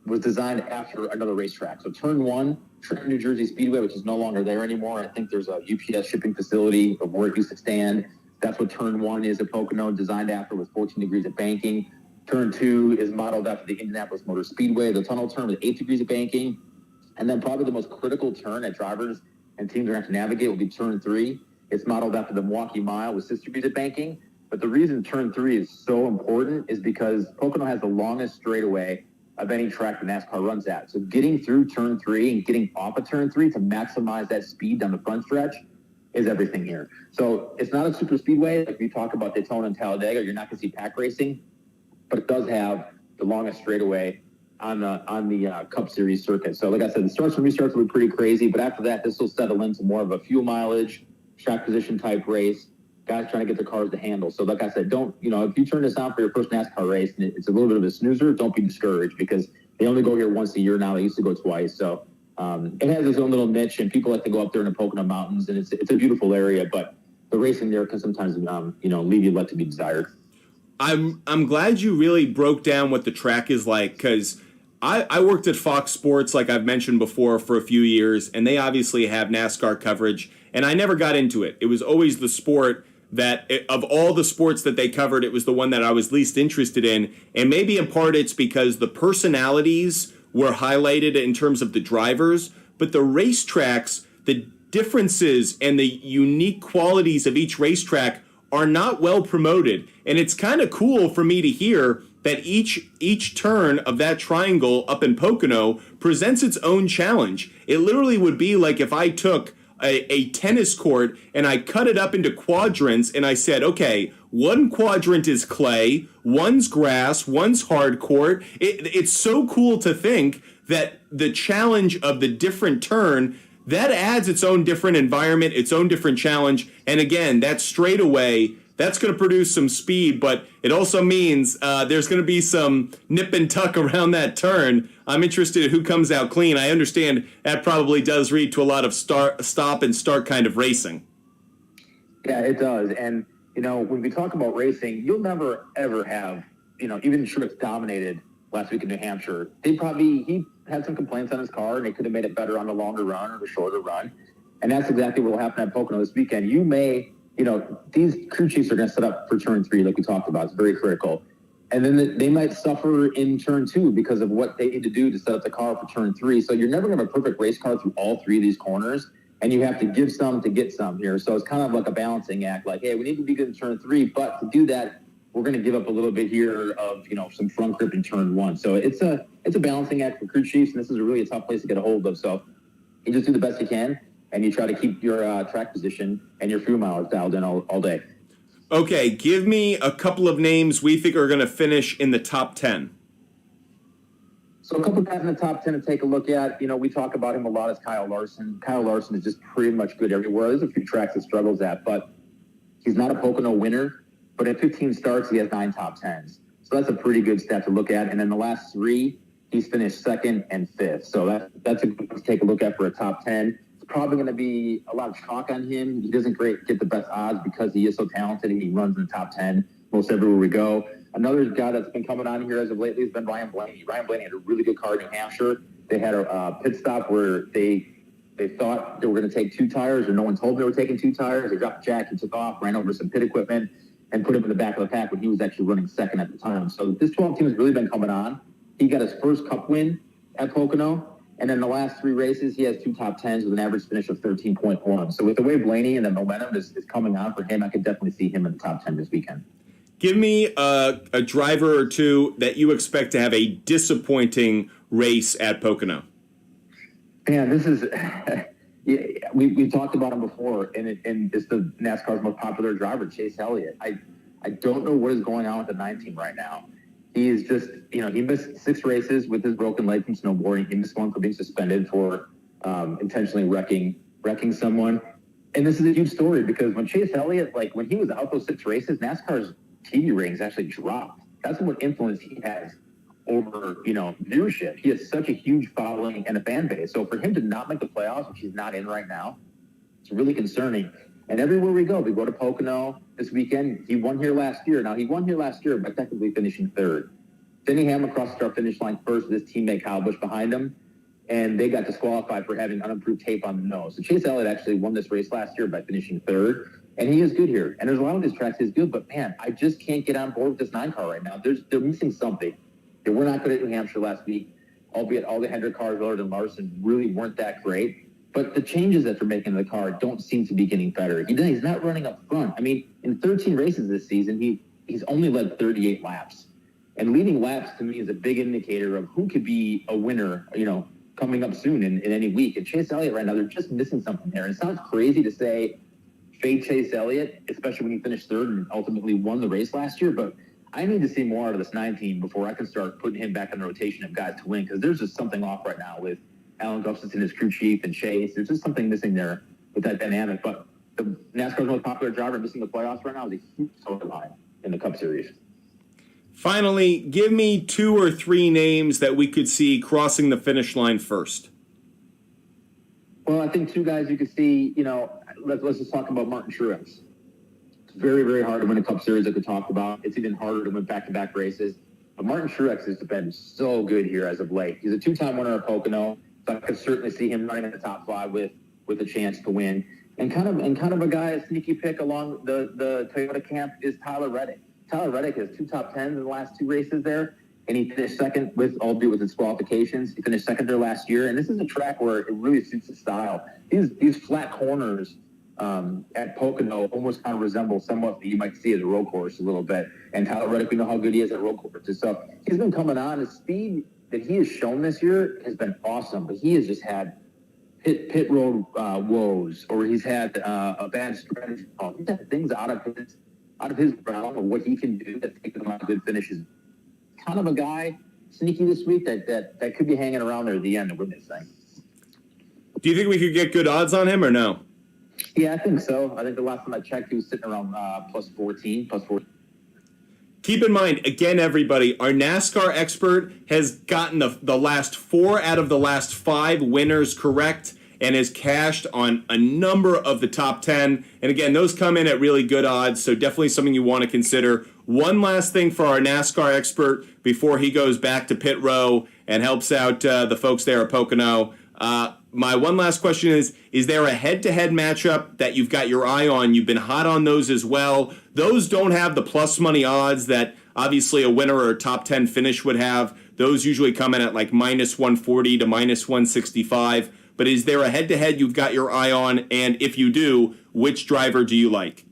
was designed after another racetrack. So turn 1, Trenton, New Jersey Speedway, which is no longer there anymore. I think there's a UPS shipping facility of where it used to stand. That's what turn 1 is at Pocono, designed after with 14 degrees of banking. Turn 2 is modeled after the Indianapolis Motor Speedway. The tunnel turn with 8 degrees of banking. And then probably the most critical turn that drivers and teams are going to have to navigate will be turn 3. It's modeled after the Milwaukee Mile with 6 degrees of banking. But the reason turn 3 is so important is because Pocono has the longest straightaway of any track that NASCAR runs at. So getting through turn 3 and getting off of turn 3 to maximize that speed down the front stretch is everything here. So it's not a super speedway. Like we talk about Daytona and Talladega, you're not going to see pack racing, but it does have the longest straightaway on the Cup Series circuit. So like I said, the starts and restarts will be pretty crazy, but after that, this will settle into more of a fuel mileage, track position type race, guys trying to get their cars to handle. So like I said, if you turn this on for your first NASCAR race and it's a little bit of a snoozer, don't be discouraged because they only go here once a year now. They used to go twice. So it has its own little niche, and people like to go up there in the Pocono Mountains, and it's a beautiful area, but the racing there can sometimes, leave you left to be desired. I'm glad you really broke down what the track is like, because I worked at Fox Sports, like I've mentioned before, for a few years, and they obviously have NASCAR coverage, and I never got into it. It was always the sport that, of all the sports that they covered, it was the one that I was least interested in, and maybe in part it's because the personalities were highlighted in terms of the drivers, but the racetracks, the differences and the unique qualities of each racetrack are not well promoted. And it's kind of cool for me to hear that each turn of that triangle up in Pocono presents its own challenge. It literally would be like if I took a tennis court and I cut it up into quadrants and I said, okay, one quadrant is clay, one's grass, one's hard court. It's so cool to think that the challenge of the different turn, that adds its own different environment, its own different challenge. And again, that straightaway, that's going to produce some speed, but it also means there's going to be some nip and tuck around that turn. I'm interested in who comes out clean. I understand that probably does lead to a lot of stop and start kind of racing. Yeah, it does. And, when we talk about racing, you'll never, ever have, even Truex dominated last week in New Hampshire. He had some complaints on his car, and they could have made it better on the longer run or the shorter run. And that's exactly what will happen at Pocono this weekend. You may, these crew chiefs are going to set up for turn 3, like we talked about. It's very critical. And then they might suffer in turn 2 because of what they need to do to set up the car for turn 3. So you're never going to have a perfect race car through all 3 of these corners, and you have to give some to get some here. So it's kind of like a balancing act. Like, hey, we need to be good in turn 3, but to do that, we're going to give up a little bit here of, some front grip in turn 1. So it's a balancing act for crew chiefs, and this is really a tough place to get a hold of. So you just do the best you can, and you try to keep your track position and your fuel mileage dialed in all day. Okay, give me a couple of names we think are going to finish in the top 10. So a couple of guys in the top 10 to take a look at. We talk about him a lot as Kyle Larson. Kyle Larson is just pretty much good everywhere. There's a few tracks that struggles at, but he's not a Pocono winner. But at 15 starts, he has 9 top 10s. So that's a pretty good stat to look at. And then the last 3, he's finished 2nd and 5th. So that's a good one to take a look at for a top 10. It's probably going to be a lot of chalk on him. He doesn't get the best odds because he is so talented and he runs in the top 10 most everywhere we go. Another guy that's been coming on here as of lately has been Ryan Blaney. Ryan Blaney had a really good car in New Hampshire. They had a pit stop where they thought they were going to take 2 tires, or no one told them they were taking 2 tires. They dropped Jack, he took off, ran over some pit equipment, and put him in the back of the pack when he was actually running second at the time. So this 12 team has really been coming on. He got his first Cup win at Pocono, and then the last 3 races, he has 2 top 10s with an average finish of 13.1. So with the way Blaney and the momentum is coming on for him, I could definitely see him in the top 10 this weekend. Give me a driver or two that you expect to have a disappointing race at Pocono. Man, this is we talked about him before, and it's the NASCAR's most popular driver, Chase Elliott. I don't know what is going on with the 9 team right now. He is just, he missed 6 races with his broken leg from snowboarding. He missed 1 for being suspended for intentionally wrecking someone. And this is a huge story because when Chase Elliott, when he was out those 6 races, NASCAR's TV ratings actually dropped. That's what influence he has over, viewership. He has such a huge following and a fan base. So for him to not make the playoffs, which he's not in right now, it's really concerning. And everywhere we go to Pocono this weekend. He won here last year. Now, he won here last year by technically finishing 3rd. Denny Hamlin crossed the start finish line first with his teammate Kyle Busch behind him, and they got disqualified for having unimproved tape on the nose. So Chase Elliott actually won this race last year by finishing 3rd, and he is good here. And there's a lot of these tracks he's good, but man, I just can't get on board with this 9 car right now. They're missing something. They were not good at New Hampshire last week, albeit all the Hendrick cars, Willard and Larson, really weren't that great. But the changes that they're making to the car don't seem to be getting better. He's not running up front. I mean, in 13 races this season, he's only led 38 laps. And leading laps, to me, is a big indicator of who could be a winner, coming up soon in any week. And Chase Elliott right now, they're just missing something there. And it sounds crazy to say fade Chase Elliott, especially when he finished 3rd and ultimately won the race last year. But I need to see more out of this 9 team before I can start putting him back in the rotation of guys to win, because there's just something off right now with Alan Gustafson, his crew chief, and Chase. There's just something missing there with that dynamic. But the NASCAR's most popular driver missing the playoffs right now is a huge storyline in the Cup Series. Finally, give me 2 or 3 names that we could see crossing the finish line first. Well, I think 2 guys you could see, let's just talk about Martin Truex. It's very, very hard to win a Cup Series, like we talked about. It's even harder to win back-to-back races. But Martin Truex has been so good here as of late. He's a 2-time winner at Pocono, so I could certainly see him running in the top 5 with a chance to win. And kind of a guy, a sneaky pick along the Toyota camp is Tyler Reddick. Tyler Reddick has 2 top 10s in the last 2 races there, and he finished second albeit with his qualifications. He finished second there last year, and this is a track where it really suits his style. These flat corners at Pocono almost kind of resemble somewhat that you might see as a road course a little bit. And Tyler Reddick, we know how good he is at road courses. So he's been coming on. His speed that he has shown this year has been awesome, but he has just had pit road woes, or he's had a bad strategy. He's had things out of his realm of what he can do that take him on good finishes. Kind of a guy, sneaky this week, that could be hanging around there at the end to win this thing. Do you think we could get good odds on him or no? Yeah, I think so. I think the last time I checked, he was sitting around plus 14. Keep in mind, again, everybody, our NASCAR expert has gotten the last 4 out of the last 5 winners correct and has cashed on a number of the top 10. And again, those come in at really good odds, so definitely something you want to consider. One last thing for our NASCAR expert before he goes back to pit row and helps out the folks there at Pocono. My one last question is there a head-to-head matchup that you've got your eye on? You've been hot on those as well. Those don't have the plus money odds that obviously a winner or a top 10 finish would have. Those usually come in at like minus 140 to minus 165. But is there a head-to-head you've got your eye on? And if you do, which driver do you like?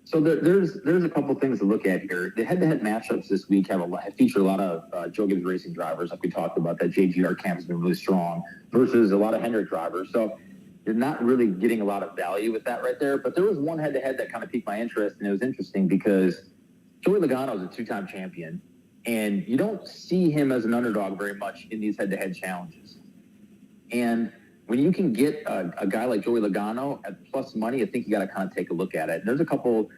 So there's a couple things to look at here. The head-to-head matchups this week feature a lot of Joe Gibbs Racing drivers, like we talked about. That JGR camp has been really strong versus a lot of Hendrick drivers. So you're not really getting a lot of value with that right there. But there was one head-to-head that kind of piqued my interest, and it was interesting because Joey Logano is a 2-time champion, and you don't see him as an underdog very much in these head-to-head challenges. And when you can get a guy like Joey Logano at plus money, I think you got to kind of take a look at it. And there's a couple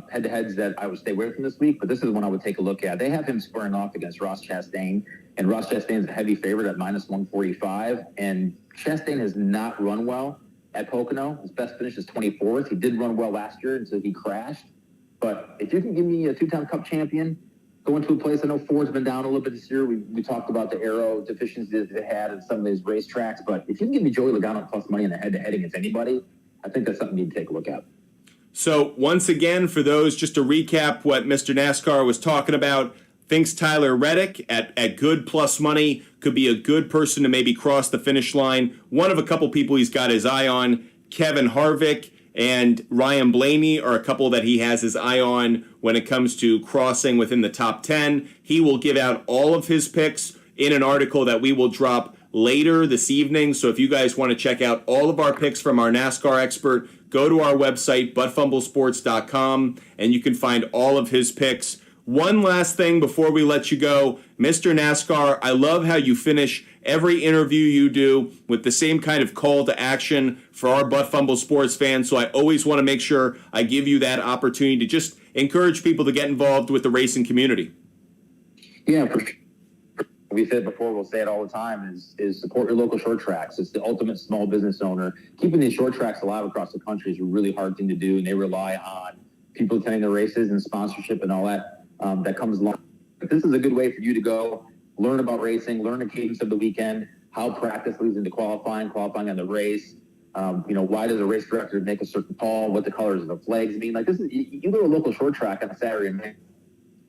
head-to-heads that I would stay away from this week, but this is one I would take a look at. They have him squaring off against Ross Chastain, and Ross Chastain's a heavy favorite at minus 145, and Chastain has not run well at Pocono. His best finish is 24th. He did run well last year until he crashed. But if you can give me a 2-time Cup champion going to a place. I know Ford's been down a little bit this year. We talked about the aero deficiencies that they had at some of these racetracks, but if you can give me Joey Logano plus money in the head-to-head against anybody, I think that's something you need to take a look at. So once again, for those, just to recap what Mr. NASCAR was talking about, thinks Tyler Reddick at good plus money could be a good person to maybe cross the finish line. One of a couple people he's got his eye on. Kevin Harvick and Ryan Blaney are a couple that he has his eye on when it comes to crossing within the top 10. He will give out all of his picks in an article that we will drop later this evening. So if you guys want to check out all of our picks from our NASCAR expert, go to our website, buttfumblesports.com, and you can find all of his picks. One last thing before we let you go, Mr. NASCAR, I love how you finish every interview you do with the same kind of call to action for our Butt Fumble Sports fans. So I always want to make sure I give you that opportunity to just encourage people to get involved with the racing community. Yeah, for sure. We've said before, we'll say it all the time, is support your local short tracks. It's the ultimate small business owner. Keeping these short tracks alive across the country is a really hard thing to do, and they rely on people attending the races and sponsorship and all that that comes along. But this is a good way for you to go learn about racing, learn the cadence of the weekend, how practice leads into qualifying on the race. Why does a race director make a certain call? What the colors of the flags mean? Like this is you go to a local short track on a Saturday night.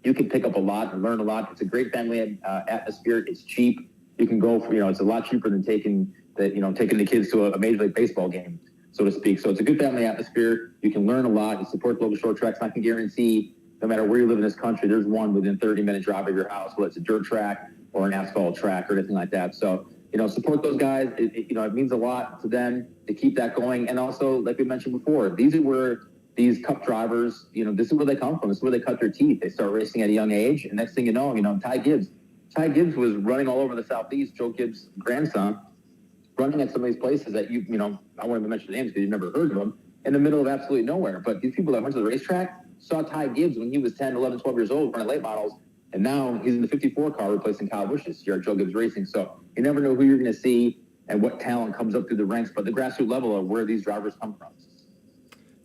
You can pick up a lot and learn a lot. It's a great family atmosphere. It's cheap. You can go for, it's a lot cheaper than taking the kids to a Major League Baseball game, so to speak. So it's a good family atmosphere. You can learn a lot. You support local short tracks. And I can guarantee, no matter where you live in this country, there's one within 30-minute drive of your house, whether it's a dirt track or an asphalt track or anything like that. So, support those guys. It means a lot to them to keep that going. And also, like we mentioned before, these are where these Cup drivers, this is where they come from. This is where they cut their teeth. They start racing at a young age. And next thing you know, Ty Gibbs was running all over the Southeast, Joe Gibbs' grandson, running at some of these places that I won't even mention names because you've never heard of them, in the middle of absolutely nowhere. But these people that went to the racetrack saw Ty Gibbs when he was 10, 11, 12 years old running late models. And now he's in the 54 car replacing Kyle Busch this year at Joe Gibbs Racing. So you never know who you're going to see and what talent comes up through the ranks, but the grassroots level of where these drivers come from.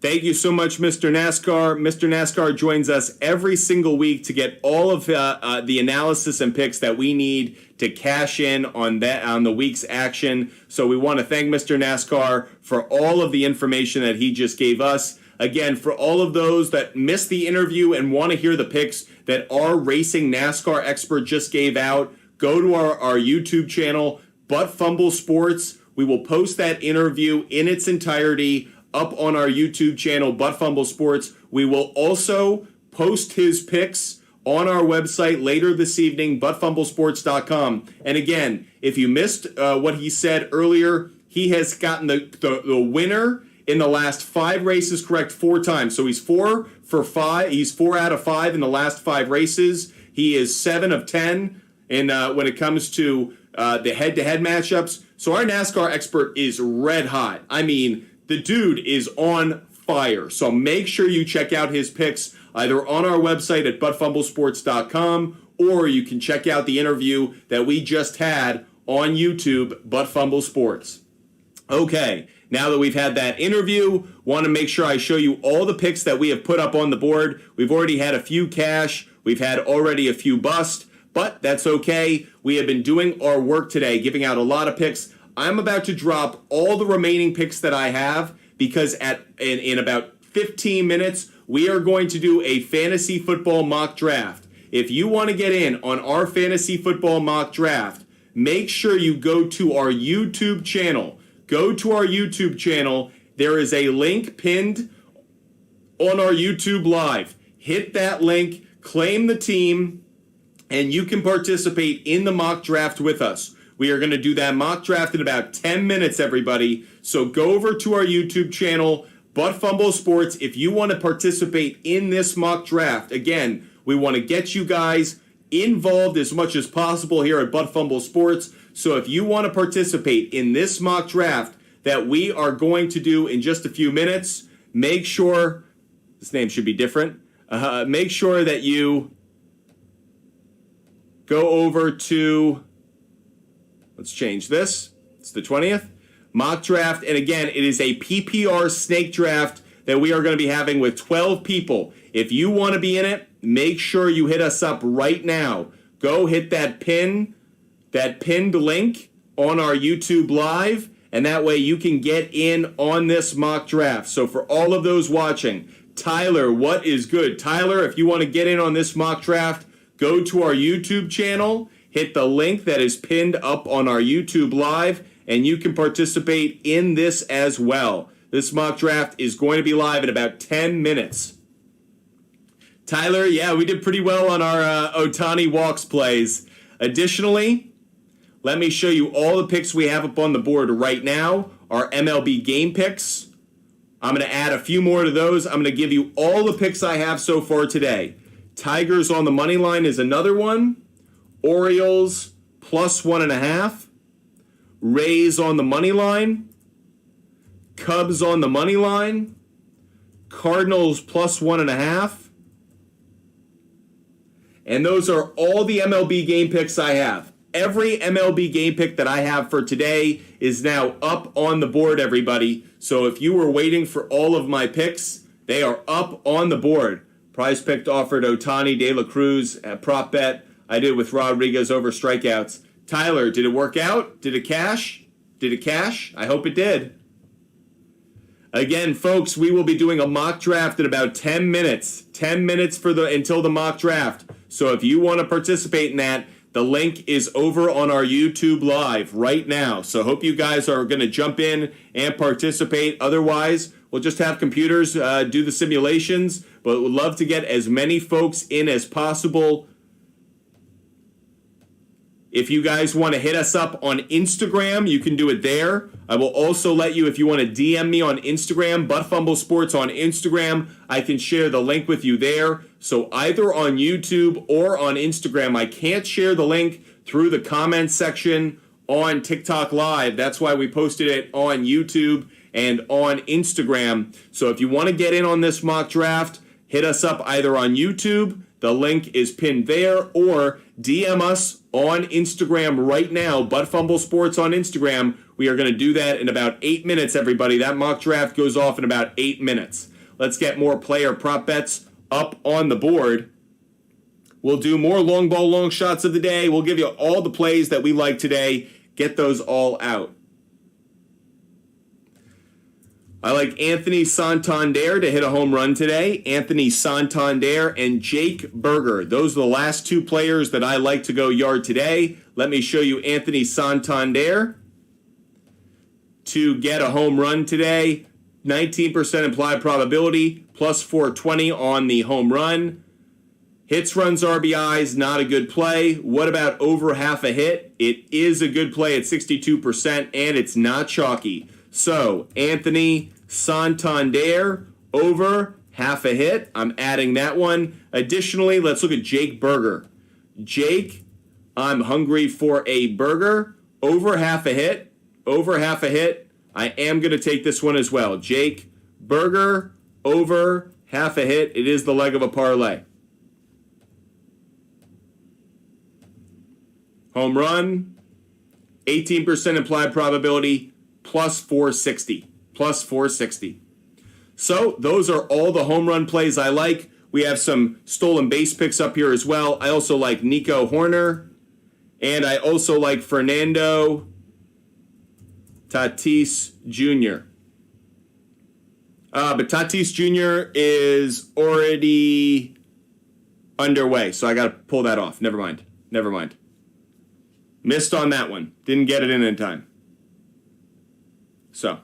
Thank you so much, Mr. NASCAR. Mr. NASCAR joins us every single week to get all of the analysis and picks that we need to cash in on the week's action. So we want to thank Mr. NASCAR for all of the information that he just gave us. Again, for all of those that missed the interview and want to hear the picks that our racing NASCAR expert just gave out, go to our YouTube channel, Butt Fumble Sports. We will post that interview in its entirety up on our YouTube channel, Butt Fumble Sports. We will also post his picks on our website later this evening, buttfumblesports.com. And again, if you missed what he said earlier, he has gotten the winner in the last 5 races correct 4 times. So he's 4 for 5. He's 4 out of 5 in the last 5 races. He is 7 of 10 in when it comes to the head-to-head matchups. So our NASCAR expert is red hot. I mean, the dude is on fire. So make sure you check out his picks either on our website at buttfumblesports.com, or you can check out the interview that we just had on YouTube, Butt Fumble Sports. Okay, now that we've had that interview, want to make sure I show you all the picks that we have put up on the board. We've already had a few cash. We've had already a few bust, but that's okay. We have been doing our work today, giving out a lot of picks. I'm about to drop all the remaining picks that I have because in about 15 minutes, we are going to do a fantasy football mock draft. If you want to get in on our fantasy football mock draft, make sure you go to our YouTube channel. Go to our YouTube channel. There is a link pinned on our YouTube Live. Hit that link, claim the team, and you can participate in the mock draft with us. We are going to do that mock draft in about 10 minutes, everybody. So go over to our YouTube channel, Butt Fumble Sports, if you want to participate in this mock draft. Again, we want to get you guys involved as much as possible here at Butt Fumble Sports. So if you want to participate in this mock draft that we are going to do in just a few minutes, make sure, this name should be different, make sure that you go over to, let's change this, it's the 20th, mock draft. And again, it is a PPR snake draft that we are going to be having with 12 people. If you want to be in it, make sure you hit us up right now. Go hit that pinned link on our YouTube Live, and that way you can get in on this mock draft. So for all of those watching, Tyler, what is good? Tyler, if you want to get in on this mock draft, go to our YouTube channel, hit the link that is pinned up on our YouTube Live, and you can participate in this as well. This mock draft is going to be live in about 10 minutes. Tyler, yeah, we did pretty well on our Ohtani walks plays. Additionally, let me show you all the picks we have up on the board right now, our MLB game picks. I'm going to add a few more to those. I'm going to give you all the picks I have so far today. Tigers on the money line is another one. Orioles plus 1.5. Rays on the money line. Cubs on the money line. Cardinals plus 1.5. And those are all the MLB game picks I have. Every MLB game pick that I have for today is now up on the board, everybody. So if you were waiting for all of my picks, they are up on the board. Prize Pick offered Ohtani, De La Cruz at prop bet. I did with Rodriguez over strikeouts. Tyler, did it work out? Did it cash? Did it cash? I hope it did. Again, folks, we will be doing a mock draft in about 10 minutes. 10 minutes until the mock draft. So if you want to participate in that, the link is over on our YouTube Live right now. So hope you guys are going to jump in and participate. Otherwise, we'll just have computers do the simulations. But we'd love to get as many folks in as possible. If you guys want to hit us up on Instagram, you can do it there. I will also let you, if you want to DM me on Instagram, Fumble Sports on Instagram, I can share the link with you there. So either on YouTube or on Instagram, I can't share the link through the comments section on TikTok Live. That's why we posted it on YouTube and on Instagram. So if you want to get in on this mock draft, hit us up either on YouTube, the link is pinned there, or DM us on Instagram right now, Fumble Sports on Instagram. We are going to do that in about 8 minutes, everybody. That mock draft goes off in about 8 minutes. Let's get more player prop bets up on the board. We'll do more long ball, long shots of the day. We'll give you all the plays that we like today. Get those all out. I like Anthony Santander to hit a home run today. Anthony Santander and Jake Berger. Those are the last two players that I like to go yard today. Let me show you Anthony Santander to get a home run today. 19% implied probability, plus 420 on the home run. Hits, runs, RBIs, not a good play. What about over half a hit? It is a good play at 62%, and it's not chalky. So, Anthony Santander, over half a hit. I'm adding that one. Additionally, let's look at Jake Berger. Jake, I'm hungry for a burger. Over half a hit. Over half a hit. I am going to take this one as well. Jake Berger, over half a hit. It is the leg of a parlay. Home run, 18% implied probability, plus 460. Plus 460. So those are all the home run plays I like. We have some stolen base picks up here as well. I also like Nico Horner. And I also like Fernando Tatis Jr. But Tatis Jr. is already underway. So I got to pull that off. Never mind. Never mind. Missed on that one. Didn't get it in time. So,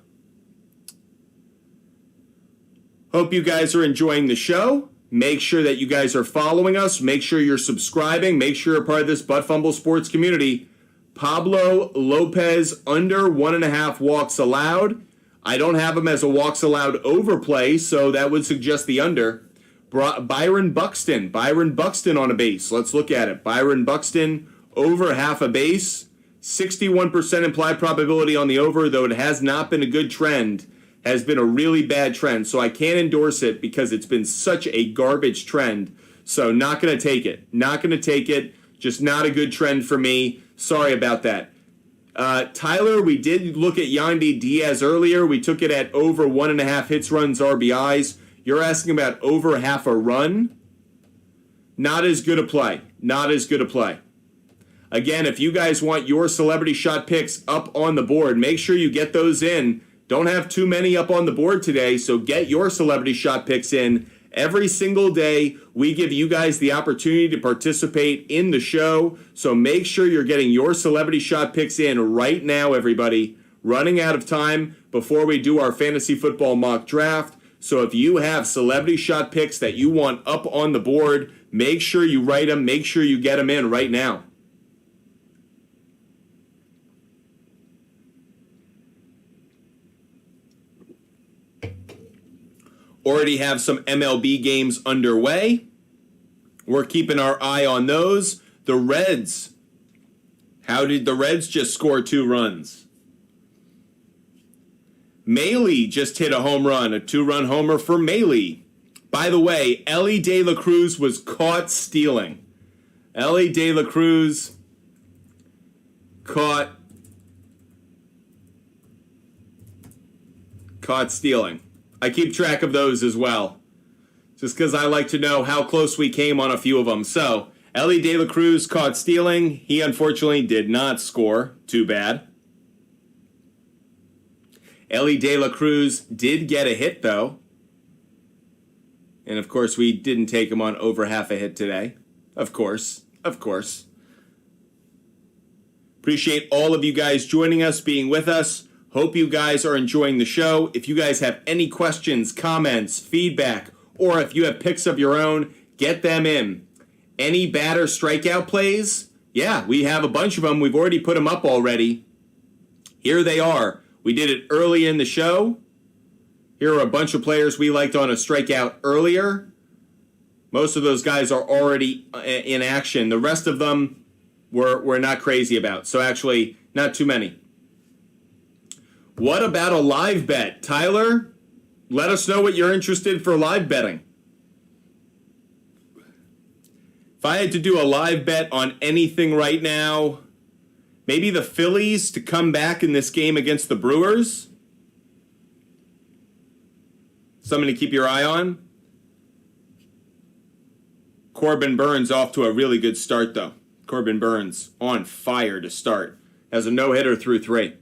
hope you guys are enjoying the show. Make sure that you guys are following us. Make sure you're subscribing. Make sure you're part of this Fumble Sports community. Pablo Lopez, under 1.5 walks allowed. I don't have him as a walks allowed overplay, so that would suggest the under. Byron Buxton on a base. Let's look at it. Byron Buxton, over half a base. 61% implied probability on the over, though it has not been a good trend, has been a really bad trend. So I can't endorse it because it's been such a garbage trend. So not going to take it. Not going to take it. Just not a good trend for me. Sorry about that. Tyler, we did look at Yandy Diaz earlier. We took it at over 1.5 hits, runs, RBIs. You're asking about over half a run. not as good a play. Not as good a play. Again, if you guys want your celebrity shot picks up on the board, make sure you get those in. Don't have too many up on the board today, so get your celebrity shot picks in. Every single day, we give you guys the opportunity to participate in the show, so make sure you're getting your celebrity shot picks in right now, everybody. Running out of time before we do our fantasy football mock draft, so if you have celebrity shot picks that you want up on the board, make sure you write them, make sure you get them in right now. Already have some MLB games underway. We're keeping our eye on those. The Reds. How did the Reds just score 2 runs? Maile just hit a home run, a 2-run homer for Maile. By the way, Elly De La Cruz was caught stealing. Elly De La Cruz caught stealing. I keep track of those as well, just because I like to know how close we came on a few of them. So, Elly De La Cruz caught stealing. He unfortunately did not score. Too bad. Elly De La Cruz did get a hit, though. And, of course, we didn't take him on over half a hit today. Of course. Of course. Appreciate all of you guys joining us, being with us. Hope you guys are enjoying the show. If you guys have any questions, comments, feedback, or if you have picks of your own, get them in. Any batter strikeout plays? Yeah, we have a bunch of them. We've already put them up already. Here they are. We did it early in the show. Here are a bunch of players we liked on a strikeout earlier. Most of those guys are already in action. The rest of them we're not crazy about. So actually, not too many. What about a live bet? Tyler, let us know what you're interested for live betting. If I had to do a live bet on anything right now, maybe the Phillies to come back in this game against the Brewers. Something to keep your eye on. Corbin Burns off to a really good start, though. Corbin Burns on fire to start. Has a no-hitter through 3.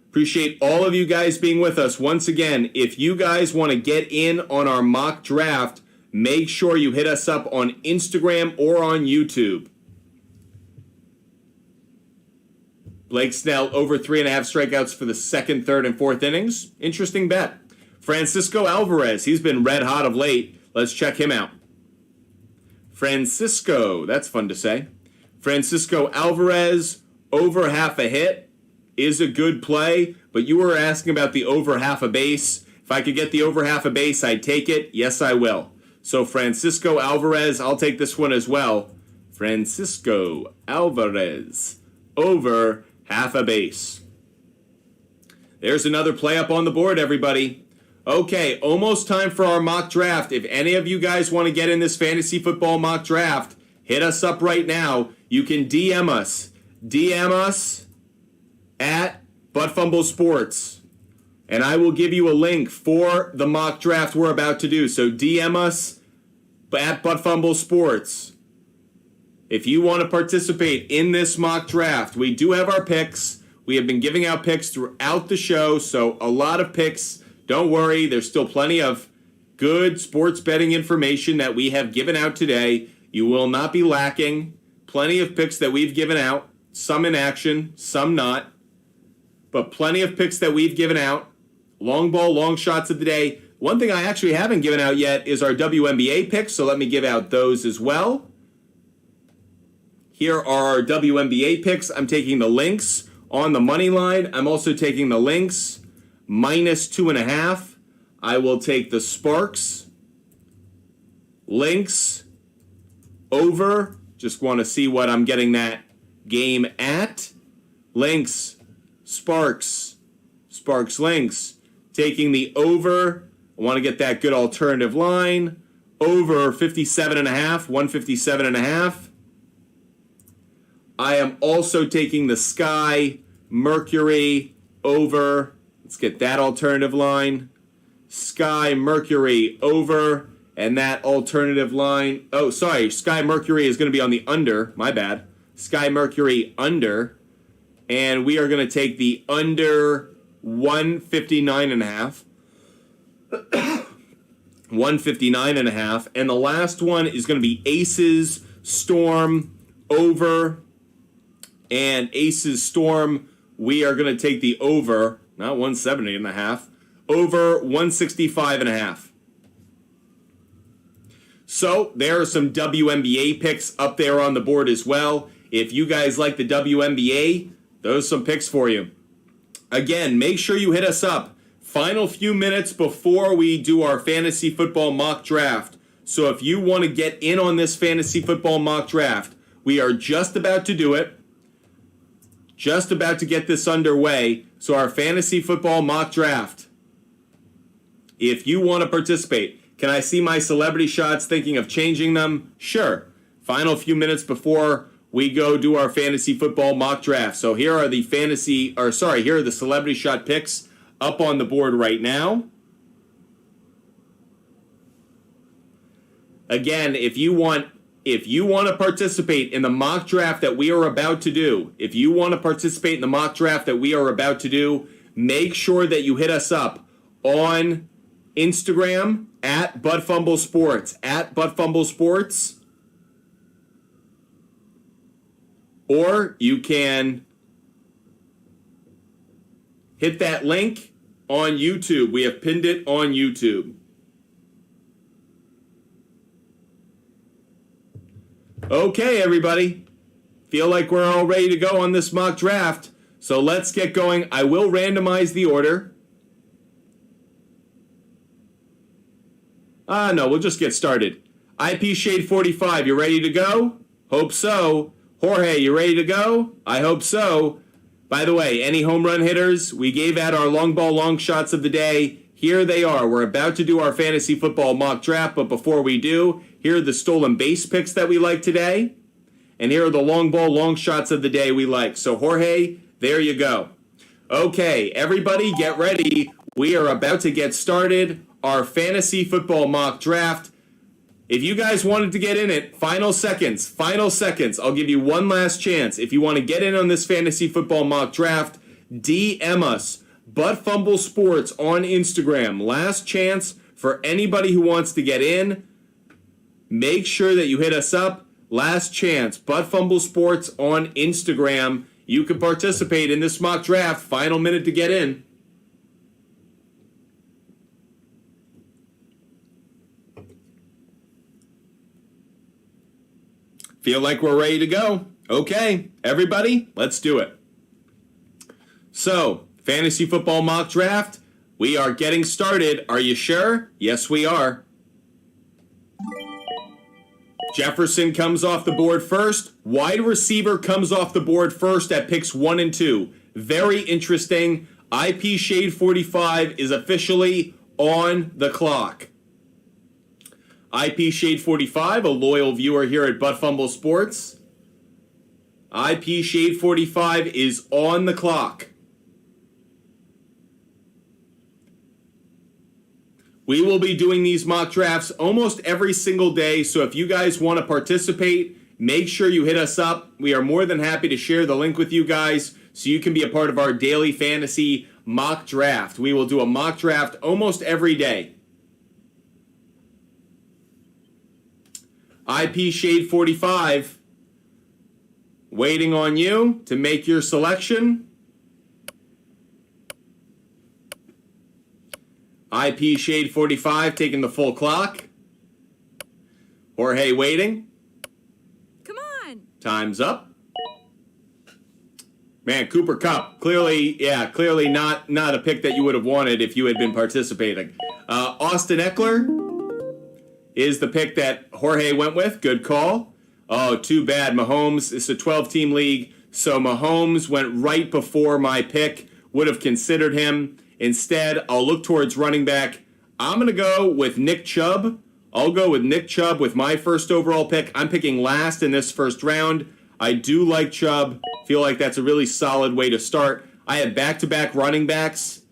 Appreciate all of you guys being with us. Once again, if you guys want to get in on our mock draft, make sure you hit us up on Instagram or on YouTube. Blake Snell over 3.5 strikeouts for the 2nd, 3rd, and 4th innings. Interesting bet. Francisco Alvarez, he's been red hot of late. Let's check him out. Francisco, that's fun to say. Francisco Alvarez over half a hit is a good play, but you were asking about the over half a base. If I could get the over half a base, I'd take it. Yes, I will. So Francisco Alvarez, I'll take this one as well. Francisco Alvarez over half a base. There's another play up on the board, everybody. Okay, almost time for our mock draft. If any of you guys want to get in this fantasy football mock draft, hit us up right now. You can DM us. DM us at Fumble Sports, and I will give you a link for the mock draft we're about to do. So DM us at Fumble Sports. If you want to participate in this mock draft, we do have our picks. We have been giving out picks throughout the show, so a lot of picks. Don't worry, there's still plenty of good sports betting information that we have given out today. You will not be lacking. Plenty of picks that we've given out, some in action, some not. But plenty of picks that we've given out. Long ball, long shots of the day. One thing I actually haven't given out yet is our WNBA picks, so let me give out those as well. Here are our WNBA picks. I'm taking the Lynx on the money line. I'm also taking the Lynx minus 2.5. I will take the Sparks. Lynx over. Just want to see what I'm getting that game at. Lynx. Sparks, Lynx, taking the over. I want to get that good alternative line. Over 57.5, 157.5. I am also taking the Sky, Mercury, over. Let's get that alternative line. Sky, Mercury, over And that alternative line, Sky Mercury is going to be on the under. My bad. Sky Mercury under. And we are going to take the under 159.5. 159.5. And the last one is going to be Aces Storm over. And Aces Storm, we are going to take the over, not 170.5, over 165.5. So there are some WNBA picks up there on the board as well. If you guys like the WNBA, those are some picks for you. Again, make sure you hit us up. Final few minutes before we do our fantasy football mock draft. So if you want to get in on this fantasy football mock draft, we are just about to do it. Just about to get this underway. So our fantasy football mock draft. If you want to participate, can I see my celebrity shots thinking of changing them? Sure. Final few minutes before we go do our fantasy football mock draft. So here are the here are the celebrity shot picks up on the board right now. Again, if you want to participate in the mock draft that we are about to do, make sure that you hit us up on Instagram at Fumble Sports, or you can hit that link on YouTube. We have pinned it on YouTube. Okay, everybody. Feel like we're all ready to go on this mock draft. So let's get going. I will randomize the order. No, we'll just get started. IP Shade 45, you ready to go? Hope so. Jorge, you ready to go? I hope so. By the way, any home run hitters? We gave out our long ball long shots of the day. Here they are. We're about to do our fantasy football mock draft, but before we do, here are the stolen base picks that we like today. And here are the long ball long shots of the day we like. So Jorge, there you go. Okay, everybody get ready. We are about to get started. Our fantasy football mock draft. If you guys wanted to get in it, final seconds. I'll give you one last chance. If you want to get in on this fantasy football mock draft, DM us, Fumble Sports on Instagram. Last chance for anybody who wants to get in. Make sure that you hit us up. Last chance, Fumble Sports on Instagram. You can participate in this mock draft. Final minute to get in. Feel like we're ready to go? Okay, everybody, let's do it. So, fantasy football mock draft, we are getting started. Are you sure? Yes, we are. Jefferson comes off the board first. Wide receiver comes off the board first at picks 1 and 2. Very interesting. IP Shade 45 is officially on the clock. IP Shade 45, a loyal viewer here at Fumble Sports. IP Shade 45 is on the clock. We will be doing these mock drafts almost every single day, so if you guys want to participate, make sure you hit us up. We are more than happy to share the link with you guys so you can be a part of our daily fantasy mock draft. We will do a mock draft almost every day. IP Shade 45, waiting on you to make your selection. IP Shade 45 taking the full clock. Jorge waiting. Come on. Time's up. Man, Cooper Kupp, clearly not a pick that you would have wanted if you had been participating. Austin Eckler is the pick that Jorge went with. Good call. Oh, too bad. Mahomes, it's a 12-team league, so Mahomes went right before my pick. Would have considered him. Instead, I'll look towards running back. I'm going to go with Nick Chubb. I'll go with Nick Chubb with my first overall pick. I'm picking last in this first round. I do like Chubb. Feel like that's a really solid way to start. I have back-to-back running backs.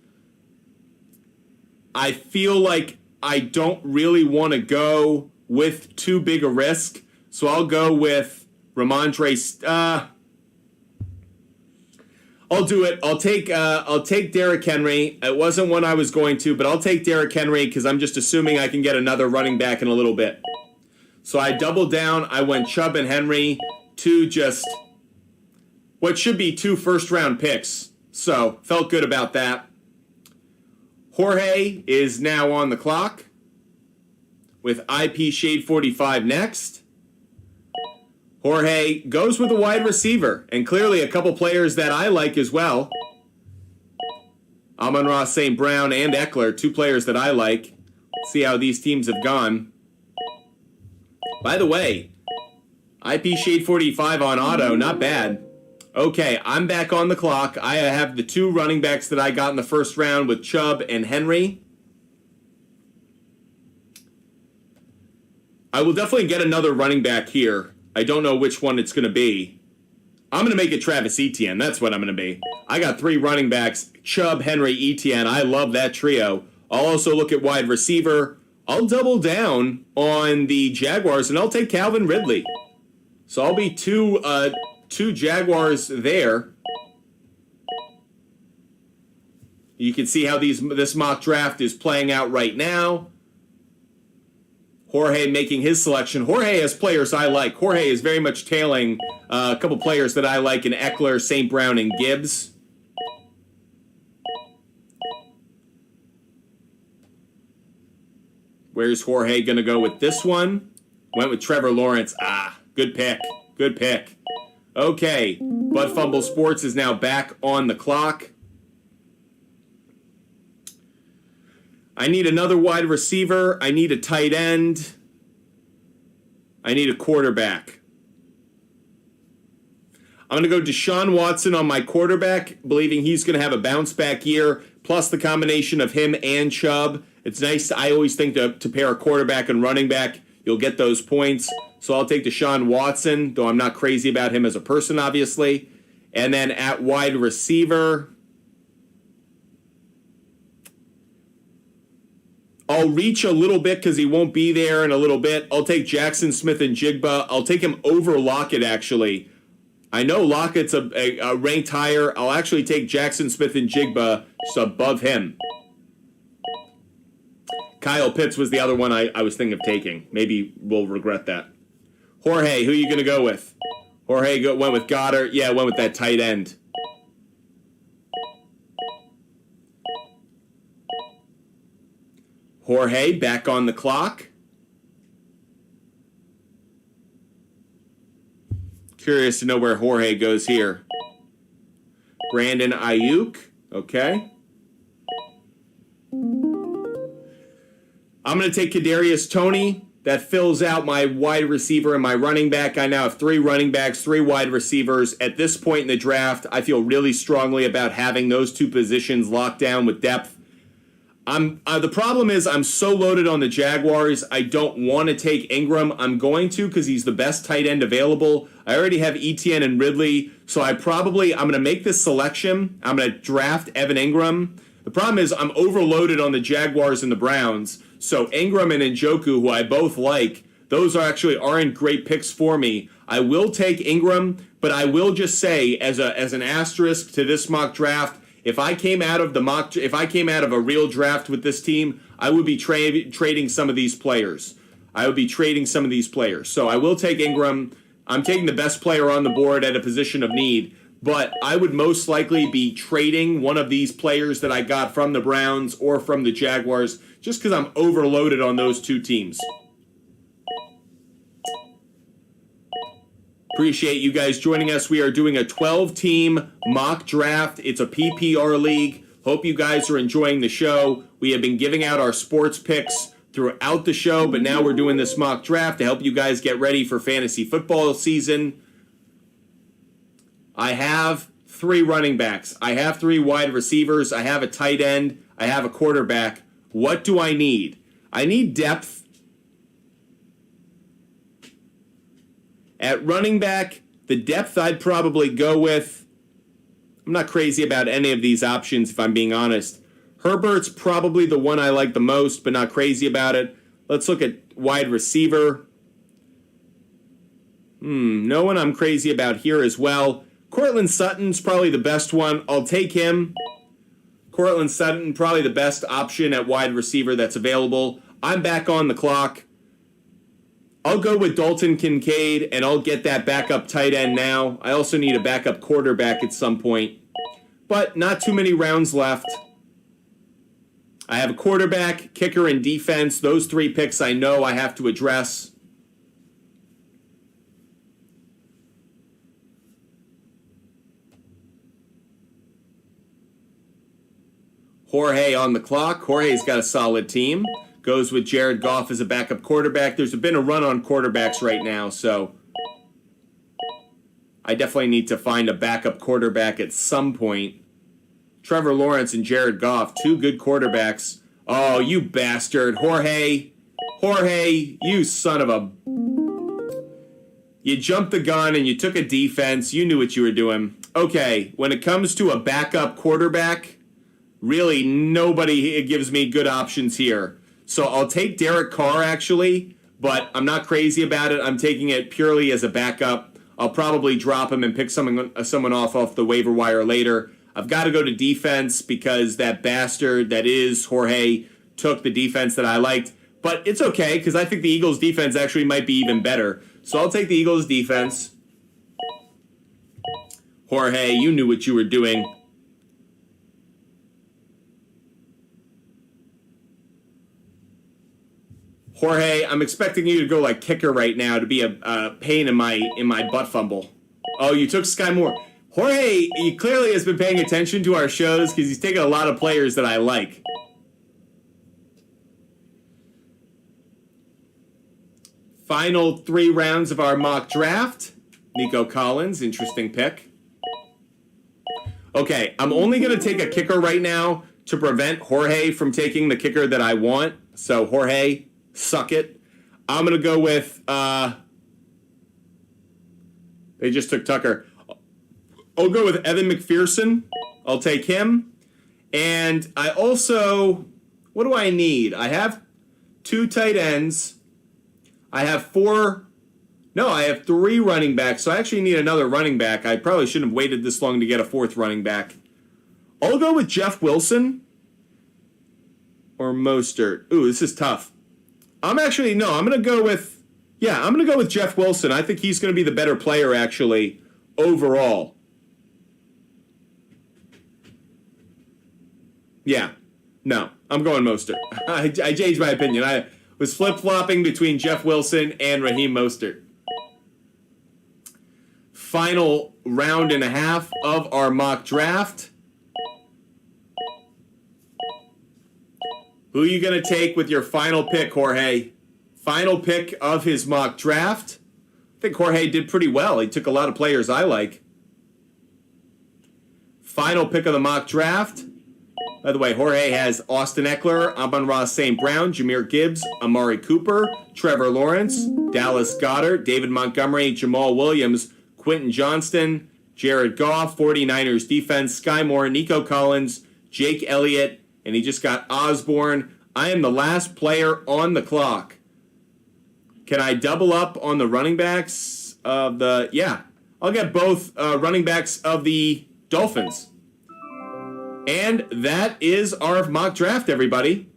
I feel like I don't really want to go with too big a risk, so I'll go with Ramondre. I'll do it. I'll take Derrick Henry. It wasn't one I was going to, but I'll take Derrick Henry because I'm just assuming I can get another running back in a little bit. So I doubled down. I went Chubb and Henry to just what should be 2 first-round picks. So felt good about that. Jorge is now on the clock with IP Shade 45 next. Jorge goes with a wide receiver, and clearly a couple players that I like as well. Amon-Ra St. Brown and Eckler, 2 players that I like. See how these teams have gone. By the way, IP Shade 45 on auto, not bad. Okay, I'm back on the clock. I have the 2 running backs that I got in the first round with Chubb and Henry. I will definitely get another running back here. I don't know which one it's going to be. I'm going to make it Travis Etienne. That's what I'm going to be. I got 3 running backs, Chubb, Henry, Etienne. I love that trio. I'll also look at wide receiver. I'll double down on the Jaguars, and I'll take Calvin Ridley. So I'll be two Jaguars there. You can see how this mock draft is playing out right now. Jorge making his selection. Jorge has players I like. Jorge is very much tailing a couple players that I like in Eckler, St. Brown, and Gibbs. Where's Jorge going to go with this one? Went with Trevor Lawrence. Good pick. Good pick. Okay, but Fumble Sports is now back on the clock. I need another wide receiver. I need a tight end. I need a quarterback. I'm going to go Deshaun Watson on my quarterback, believing he's going to have a bounce back year, plus the combination of him and Chubb. It's nice. I always think to pair a quarterback and running back, you'll get those points. So I'll take Deshaun Watson, though I'm not crazy about him as a person, obviously. And then at wide receiver, I'll reach a little bit because he won't be there in a little bit. I'll take Jackson Smith and Jigba. I'll take him over Lockett, actually. I know Lockett's a ranked higher. I'll actually take Jackson Smith and Jigba just above him. Kyle Pitts was the other one I was thinking of taking. Maybe we'll regret that. Jorge, who are you going to go with? Jorge went with Goddard. Yeah, went with that tight end. Jorge back on the clock. Curious to know where Jorge goes here. Brandon Ayuk. Okay. I'm going to take Kadarius Toney. That fills out my wide receiver and my running back. I now have 3 running backs, 3 wide receivers. At this point in the draft, I feel really strongly about having those 2 positions locked down with depth. The problem is I'm so loaded on the Jaguars, I don't want to take Ingram. I'm going to because he's the best tight end available. I already have Etienne and Ridley, so I'm going to make this selection. I'm going to draft Evan Ingram. The problem is I'm overloaded on the Jaguars and the Browns, so Ingram and Njoku, who I both like, those aren't great picks for me. I will take Ingram, but I will just say as an asterisk to this mock draft, if I came out of a real draft with this team, I would be trading some of these players. So I will take Ingram. I'm taking the best player on the board at a position of need, but I would most likely be trading one of these players that I got from the Browns or from the Jaguars just because I'm overloaded on those 2 teams. Appreciate you guys joining us. We are doing a 12-team mock draft. It's a PPR league. Hope you guys are enjoying the show. We have been giving out our sports picks throughout the show, but now we're doing this mock draft to help you guys get ready for fantasy football season. I have 3 running backs. I have 3 wide receivers. I have a tight end. I have a quarterback. What do I need? I need depth. At running back, the depth I'd probably go with, I'm not crazy about any of these options if I'm being honest. Herbert's probably the one I like the most, but not crazy about it. Let's look at wide receiver. No one I'm crazy about here as well. Cortland Sutton's probably the best one. I'll take him. Cortland Sutton, probably the best option at wide receiver that's available. I'm back on the clock. I'll go with Dalton Kincaid, and I'll get that backup tight end now. I also need a backup quarterback at some point. But not too many rounds left. I have a quarterback, kicker, and defense. Those 3 picks I know I have to address. Jorge on the clock. Jorge's got a solid team. Goes with Jared Goff as a backup quarterback. There's been a run on quarterbacks right now, so I definitely need to find a backup quarterback at some point. Trevor Lawrence and Jared Goff, 2 good quarterbacks. Oh, you bastard. Jorge, you son of a... You jumped the gun and you took a defense. You knew what you were doing. Okay, when it comes to a backup quarterback, really nobody gives me good options here. So I'll take Derek Carr, actually, but I'm not crazy about it. I'm taking it purely as a backup. I'll probably drop him and pick someone off the waiver wire later. I've got to go to defense because that bastard that is Jorge took the defense that I liked. But it's okay because I think the Eagles' defense actually might be even better. So I'll take the Eagles' defense. Jorge, you knew what you were doing. Jorge, I'm expecting you to go like kicker right now to be a pain in my butt fumble. Oh, you took Sky Moore. Jorge, he clearly has been paying attention to our shows because he's taken a lot of players that I like. Final 3 rounds of our mock draft. Nico Collins, interesting pick. Okay, I'm only going to take a kicker right now to prevent Jorge from taking the kicker that I want. So, Jorge, suck it. I'm going to go with... they just took Tucker. I'll go with Evan McPherson. I'll take him. And I also... What do I need? I have 2 tight ends. I have 3 running backs, so I actually need another running back. I probably shouldn't have waited this long to get a 4th running back. I'll go with Jeff Wilson or Mostert. Ooh, this is tough. I'm going to go with Jeff Wilson. I think he's going to be the better player, actually, overall. Yeah. No, I'm going Mostert. I changed my opinion. I was flip-flopping between Jeff Wilson and Raheem Mostert. Final round and a half of our mock draft. Who are you going to take with your final pick, Jorge? Final pick of his mock draft. I think Jorge did pretty well. He took a lot of players I like. Final pick of the mock draft. By the way, Jorge has Austin Eckler, Amon-Ra St. Brown, Jahmyr Gibbs, Amari Cooper, Trevor Lawrence, Dallas Goedert, David Montgomery, Jamal Williams, Quentin Johnston, Jared Goff, 49ers defense, Sky Moore, Nico Collins, Jake Elliott, and he just got Osborne. I am the last player on the clock. Can I double up on the running backs of the... Yeah, I'll get both running backs of the Dolphins. And that is our mock draft, everybody.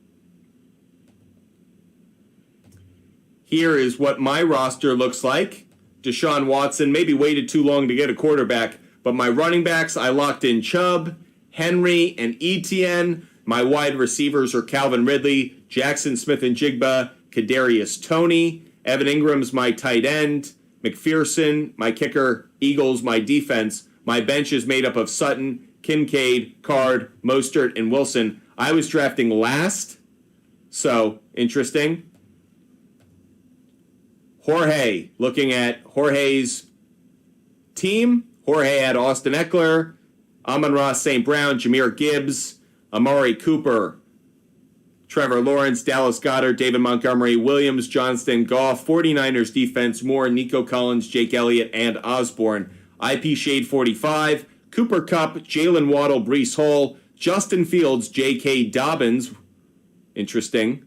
Here is what my roster looks like. Deshaun Watson maybe waited too long to get a quarterback, but my running backs, I locked in Chubb, Henry, and Etienne. My wide receivers are Calvin Ridley, Jackson Smith-Njigba, Kadarius Toney. Evan Ingram's my tight end. McPherson, my kicker. Eagles, my defense. My bench is made up of Sutton, Kincaid, Card, Mostert, and Wilson. I was drafting last, so interesting. Jorge, looking at Jorge's team. Jorge had Austin Eckler, Amon-Ra St. Brown, Jahmyr Gibbs, Amari Cooper, Trevor Lawrence, Dallas Goedert, David Montgomery, Williams, Johnston, Goff, 49ers defense, Moore, Nico Collins, Jake Elliott, and Osborne. IP Shade 45, Cooper Kupp, Jalen Waddle, Breece Hall, Justin Fields, J.K. Dobbins, interesting.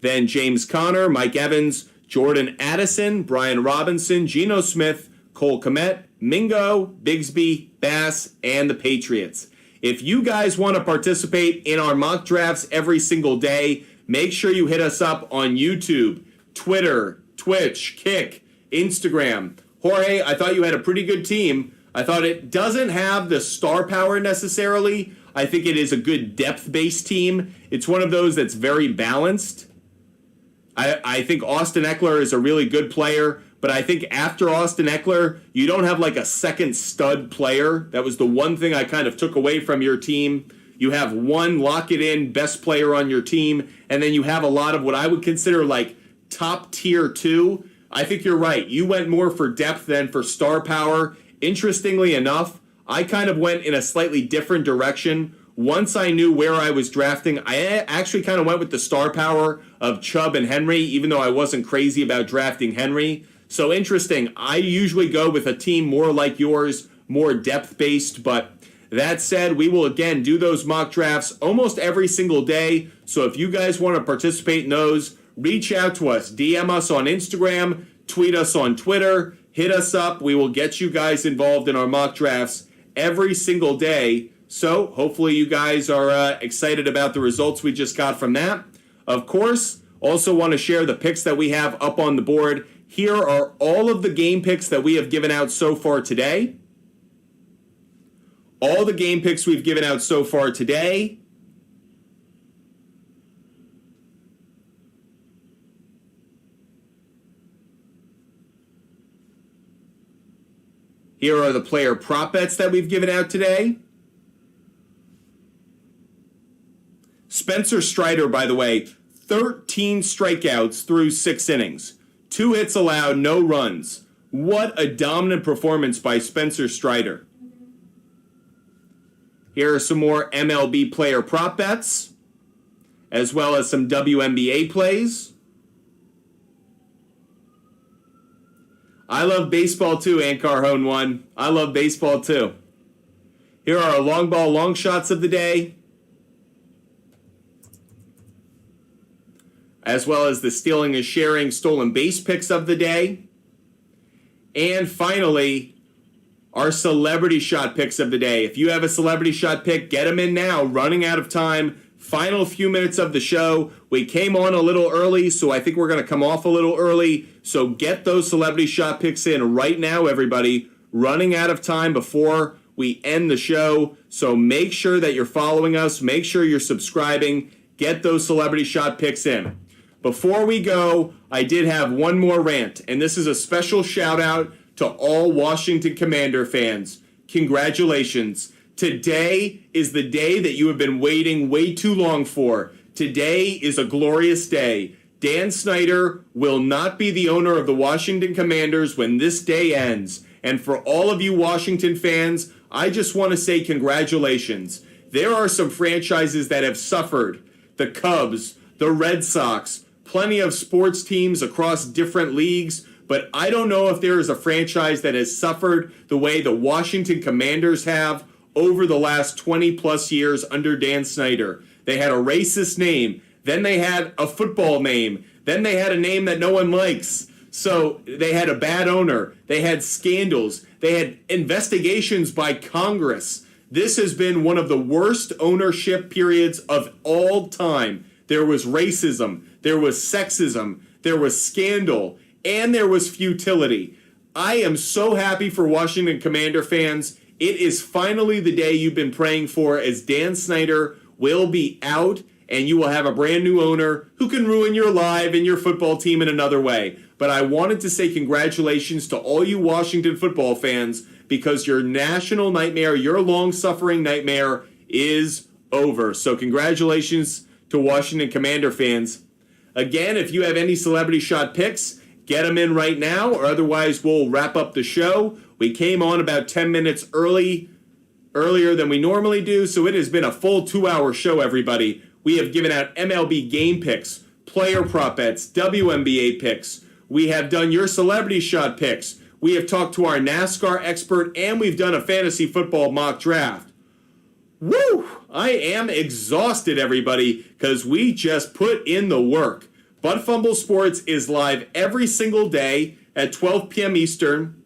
Then James Conner, Mike Evans, Jordan Addison, Brian Robinson, Geno Smith, Cole Kmet, Mingo, Bigsby, Bass, and the Patriots. If you guys want to participate in our mock drafts every single day, make sure you hit us up on YouTube, Twitter, Twitch, Kick, Instagram. Jorge, I thought you had a pretty good team. I thought it doesn't have the star power necessarily. I think it is a good depth-based team. It's one of those that's very balanced. I think Austin Eckler is a really good player, but I think after Austin Eckler, you don't have like a second stud player. That was the one thing I kind of took away from your team. You have one lock-it-in best player on your team, and then you have a lot of what I would consider like top tier 2. I think you're right. You went more for depth than for star power. Interestingly enough, I kind of went in a slightly different direction. Once I knew where I was drafting, I actually kind of went with the star power of Chubb and Henry, even though I wasn't crazy about drafting Henry. So interesting. I usually go with a team more like yours, more depth-based. But that said, we will again do those mock drafts almost every single day. So if you guys want to participate in those, reach out to us. DM us on Instagram, tweet us on Twitter, hit us up. We will get you guys involved in our mock drafts every single day. So hopefully you guys are excited about the results we just got from that. Of course, also want to share the picks that we have up on the board. Here are all of the game picks that we have given out so far today. All the game picks we've given out so far today. Here are the player prop bets that we've given out today. Spencer Strider, by the way, 13 strikeouts through 6 innings. 2 hits allowed, no runs. What a dominant performance by Spencer Strider. Here are some more MLB player prop bets, as well as some WNBA plays. I love baseball too, Ankar Hone 1. I love baseball too. Here are our long ball long shots of the day, as well as the stealing and sharing stolen base picks of the day. And finally, our celebrity shot picks of the day. If you have a celebrity shot pick, get them in now. Running out of time. Final few minutes of the show. We came on a little early, so I think we're going to come off a little early. So get those celebrity shot picks in right now, everybody. Running out of time before we end the show. So make sure that you're following us. Make sure you're subscribing. Get those celebrity shot picks in. Before we go, I did have one more rant, and this is a special shout out to all Washington Commander fans. Congratulations. Today is the day that you have been waiting way too long for. Today is a glorious day. Dan Snyder will not be the owner of the Washington Commanders when this day ends. And for all of you Washington fans, I just want to say congratulations. There are some franchises that have suffered. The Cubs, the Red Sox, plenty of sports teams across different leagues, but I don't know if there is a franchise that has suffered the way the Washington Commanders have over the last 20 plus years under Dan Snyder. They had a racist name, then they had a football name, then they had a name that no one likes. So they had a bad owner, they had scandals, they had investigations by Congress. This has been one of the worst ownership periods of all time. There was racism, there was sexism, there was scandal, and there was futility. I am so happy for Washington Commander fans. It is finally the day you've been praying for, as Dan Snyder will be out and you will have a brand new owner who can ruin your life and your football team in another way. But I wanted to say congratulations to all you Washington football fans, because your national nightmare, your long-suffering nightmare is over. So congratulations to Washington Commander fans. Again, if you have any celebrity shot picks, get them in right now, or otherwise we'll wrap up the show. We came on about 10 minutes earlier than we normally do, so it has been a full 2-hour show, everybody. We have given out MLB game picks, player prop bets, WNBA picks. We have done your celebrity shot picks. We have talked to our NASCAR expert, and we've done a fantasy football mock draft. Woo! I am exhausted, everybody, because we just put in the work. But Fumble Sports is live every single day at 12 p.m. Eastern.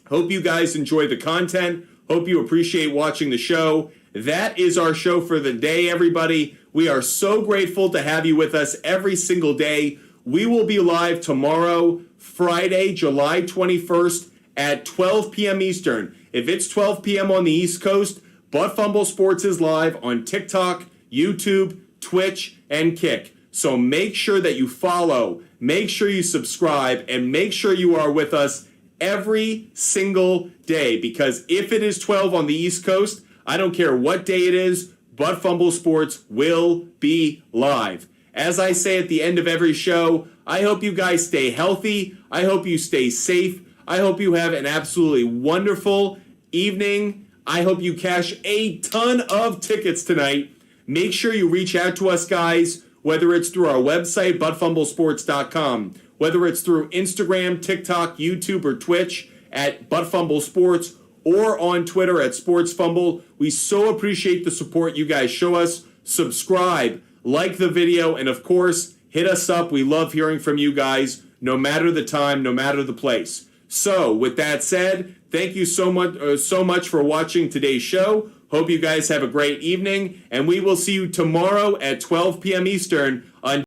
Hope you guys enjoy the content. Hope you appreciate watching the show. That is our show for the day, everybody. We are so grateful to have you with us every single day. We will be live tomorrow, Friday, July 21st at 12 p.m. Eastern. If it's 12 p.m. on the East Coast, But Fumble Sports is live on TikTok, YouTube, Twitch, and Kick. So make sure that you follow, make sure you subscribe, and make sure you are with us every single day. Because if it is 12 on the East Coast, I don't care what day it is, But Fumble Sports will be live. As I say at the end of every show, I hope you guys stay healthy. I hope you stay safe. I hope you have an absolutely wonderful evening. I hope you cash a ton of tickets tonight. Make sure you reach out to us, guys, whether it's through our website, buttfumblesports.com, whether it's through Instagram, TikTok, YouTube, or Twitch at buttfumblesports, or on Twitter at sportsfumble. We so appreciate the support you guys show us. Subscribe, like the video, and of course, hit us up. We love hearing from you guys, no matter the time, no matter the place. So, with that said, thank you so much for watching today's show. Hope you guys have a great evening, and we will see you tomorrow at 12 p.m. Eastern on